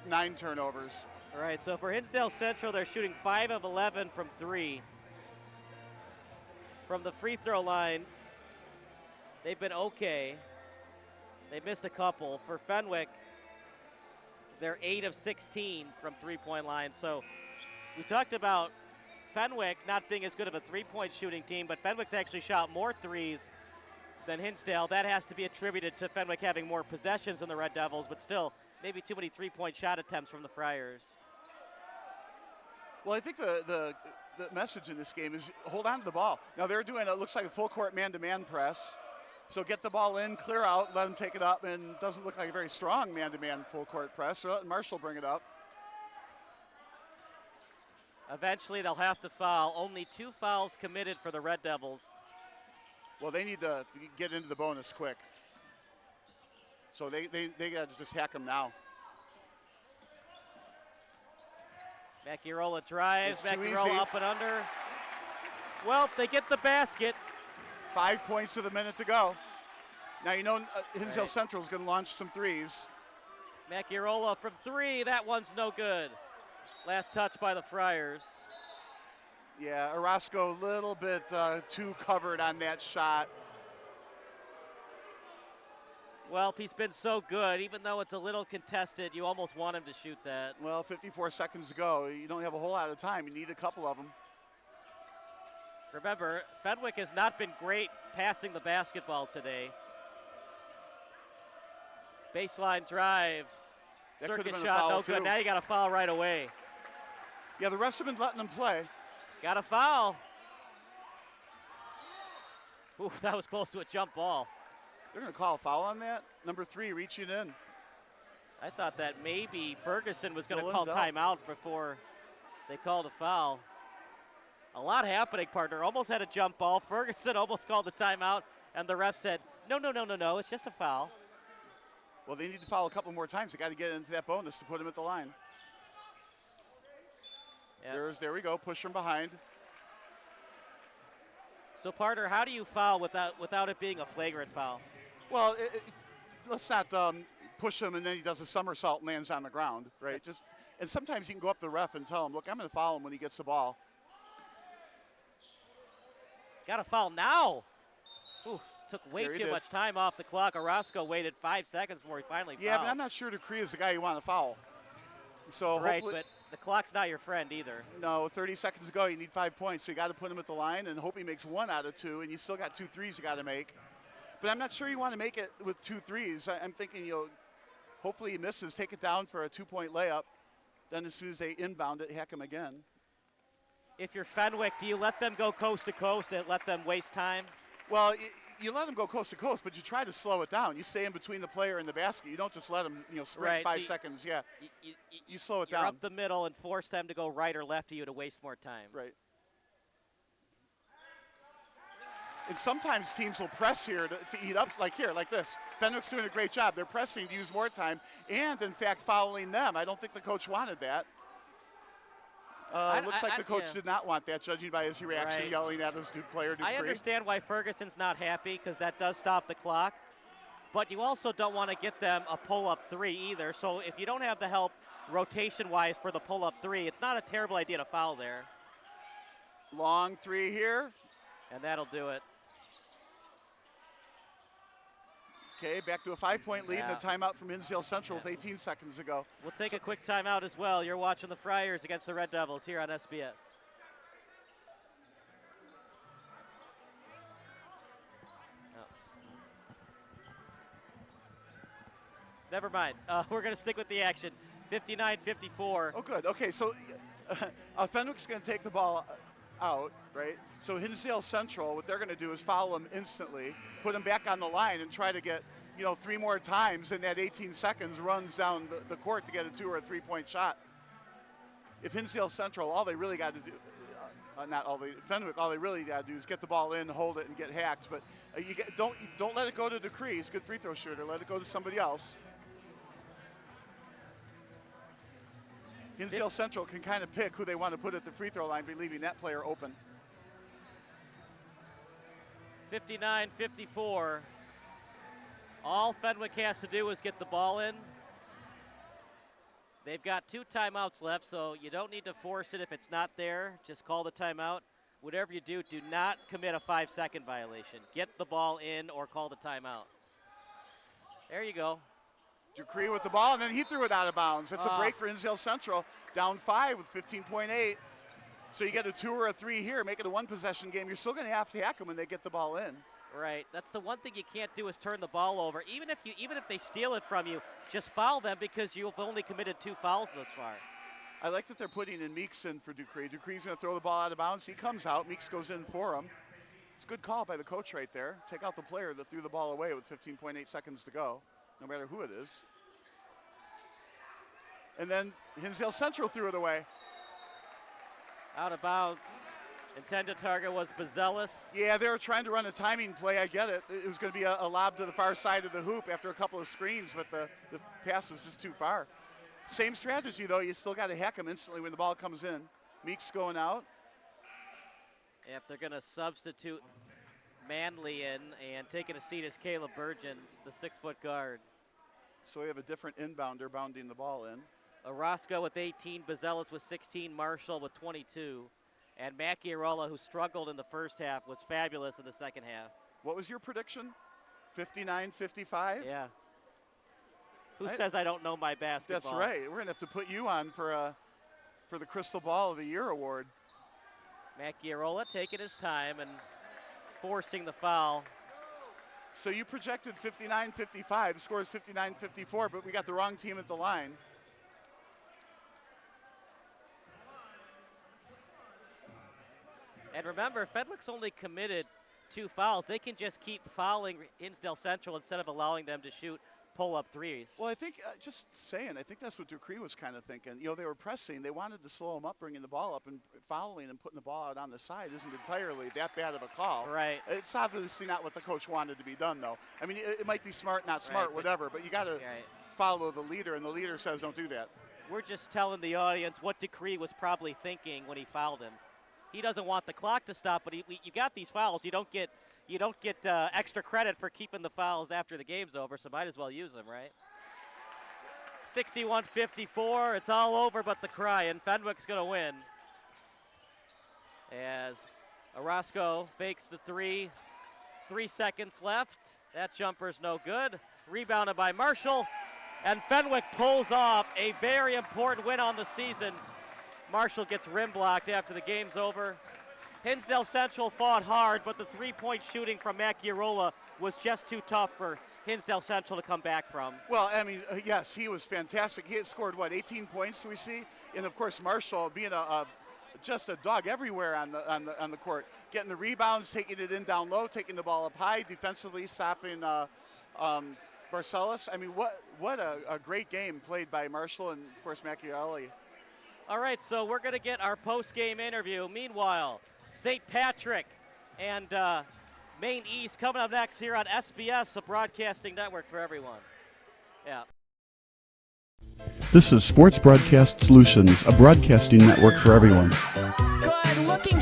9 turnovers. All right, so for Hinsdale Central, they're shooting 5 of 11 from 3. From the free throw line, they've been okay. They missed a couple. For Fenwick, they're 8 of 16 from 3-point line. So we talked about Fenwick not being as good of a 3-point shooting team, but Fenwick's actually shot more threes than Hinsdale. That has to be attributed to Fenwick having more possessions than the Red Devils, but still maybe too many 3-point shot attempts from the Friars. Well, I think the message in this game is hold on to the ball. Now they're doing, it looks like a full court man-to-man press. So get the ball in, clear out, let them take it up, and doesn't look like a very strong man-to-man full court press. So let Marshall bring it up. Eventually they'll have to foul. Only 2 fouls committed for the Red Devils. Well, they need to get into the bonus quick. So they got to just hack them now. Macchiarola drives, It's too Macchiarola easy. up and under. Well, they get the basket. 5 points to the minute to go. Now Hinsdale Central is going to launch some threes. Macchiarola from 3, that one's no good. Last touch by the Friars. Yeah, Orozco a little bit too covered on that shot. Well, he's been so good, even though it's a little contested, you almost want him to shoot that. Well, 54 seconds to go. You don't have a whole lot of time. You need a couple of them. Remember, Fenwick has not been great passing the basketball today. Baseline drive. That Circus could've been a shot, foul, no good. too. Now you got to foul right away. Yeah, the refs have been letting them play. Got a foul. Ooh, that was close to a jump ball. They're going to call a foul on that. Number 3 reaching in. I thought that maybe Ferguson was going to Dylan call Dell. timeout before they called a foul. A lot happening, partner. Almost had a jump ball. Ferguson almost called the timeout, and the ref said, no, it's just a foul. Well, they need to foul a couple more times. They got to get into that bonus to put him at the line. Yep. There we go. Push from behind. So, partner, how do you foul without it being a flagrant foul? Well, let's not push him and then he does a somersault and lands on the ground, right? And sometimes you can go up to the ref and tell him, look, I'm going to foul him when he gets the ball. Got a foul now. Ooh, took way There he too did. much time off the clock. Orozco waited 5 seconds before he finally fouled. Yeah, but I'm not sure Dupree is the guy you want to foul. So right, hopefully, but the clock's not your friend either. no, 30 seconds to go. You need 5 points, so you got to put him at the line and hope he makes 1 out of 2, and you still got 2 threes you got to make. But I'm not sure you want to make it with 2 threes. I'm thinking, hopefully he misses, take it down for a 2-point layup. Then as soon as they inbound it, hack him again. If you're Fenwick, do you let them go coast to coast and let them waste time? Well, you let them go coast to coast, but you try to slow it down. You stay in between the player and the basket. You don't just let them, sprint Right, 5 so seconds. Yeah, you slow it You're down. up the middle and force them to go right or left of you to waste more time. Right. And sometimes teams will press here to eat up, like here, like this. Fenwick's doing a great job. They're pressing to use more time and, in fact, fouling them. I don't think the coach wanted that. Looks like the coach did not want that, judging by his reaction, Right. yelling at his player, Dupree. I understand why Ferguson's not happy because that does stop the clock. But you also don't want to get them a pull-up three either. So if you don't have the help rotation-wise for the pull-up three, it's not a terrible idea to foul there. Long three here. And that'll do it. Okay, back to a 5-point lead Yeah. and a timeout from Hinsdale Central with 18 seconds ago. We'll take a quick timeout as well. You're watching the Friars against the Red Devils here on SBS. Never mind. We're going to stick with the action. 59-54. Oh, good. Okay, so Fenwick's going to take the ball out, right? So Hinsdale Central, what they're going to do is foul him instantly, put him back on the line, and try to get 3 more times in that 18 seconds runs down the court to get a 2 or a 3-point shot. If Hinsdale Central, all they really got to do, Fenwick, all they really got to do is get the ball in, hold it, and get hacked. But don't let it go to Dupree. He's a good free throw shooter. Let it go to somebody else. Hinsdale Central can kind of pick who they want to put at the free throw line for leaving that player open. 59-54. All Fenwick has to do is get the ball in. They've got 2 timeouts left, so you don't need to force it if it's not there. Just call the timeout. Whatever you do, do not commit a 5-second violation. Get the ball in or call the timeout. There you go. Dupree with the ball, and then he threw it out of bounds. That's a break for Hinsdale Central, down 5 with 15.8. So you get a 2 or a 3 here, make it a 1-possession game. You're still going to have to hack them when they get the ball in. Right. That's the one thing you can't do is turn the ball over. Even if they steal it from you, just foul them because you've only committed 2 fouls thus far. I like that they're putting in Meeks in for Dupree. Dupree's going to throw the ball out of bounds. He comes out. Meeks goes in for him. It's a good call by the coach right there. Take out the player that threw the ball away with 15.8 seconds to go, no matter who it is. And then Hinsdale Central threw it away. Out of bounds. Intended target was Bazelis. Yeah, they were trying to run a timing play. I get it. It was going to be a lob to the far side of the hoop after a couple of screens, but the pass was just too far. Same strategy, though. You still got to hack them instantly when the ball comes in. Meeks going out. If they're going to substitute Manley in, and taking a seat is Caleb Burgens, the 6-foot guard. So we have a different inbounder bounding the ball in. Orozco with 18, Bazelis with 16, Marshall with 22. And Macchiarola, who struggled in the first half, was fabulous in the second half. What was your prediction? 59-55? Yeah. Who says I don't know my basketball? That's right. We're going to have to put you on for the Crystal Ball of the Year award. Macchiarola taking his time and forcing the foul. So you projected 59-55. The score is 59-54, but we got the wrong team at the line. And remember, Fenwick's only committed 2 fouls. They can just keep fouling Hinsdale Central instead of allowing them to shoot pull-up threes. Well, I think, I think that's what Dupree was kind of thinking. They were pressing. They wanted to slow them up, bringing the ball up, and fouling and putting the ball out on the side isn't entirely that bad of a call. Right. It's obviously not what the coach wanted to be done, though. I mean, it might be smart, not smart, whatever, but you got to follow the leader, and the leader says don't do that. We're just telling the audience what Dupree was probably thinking when he fouled him. He doesn't want the clock to stop, but you got these fouls. You don't get extra credit for keeping the fouls after the game's over, so might as well use them, right? 61-54. It's all over but the cry, and Fenwick's going to win. As Orozco fakes the 3. 3 seconds left. That jumper's no good. Rebounded by Marshall, and Fenwick pulls off a very important win on the season. Marshall gets rim blocked after the game's over. Hinsdale Central fought hard, but the 3-point shooting from Macchiarola was just too tough for Hinsdale Central to come back from. Well, I mean, yes, he was fantastic. He had scored, 18 points, we see? And, of course, Marshall, being a just a dog everywhere on the court, getting the rebounds, taking it in down low, taking the ball up high, defensively stopping Barcelos. I mean, what a great game played by Marshall and, of course, Macchiarelli. All right, so we're going to get our post-game interview. Meanwhile, St. Patrick and Maine East coming up next here on SBS, a broadcasting network for everyone. Yeah. This is Sports Broadcast Solutions, a broadcasting network for everyone. Good looking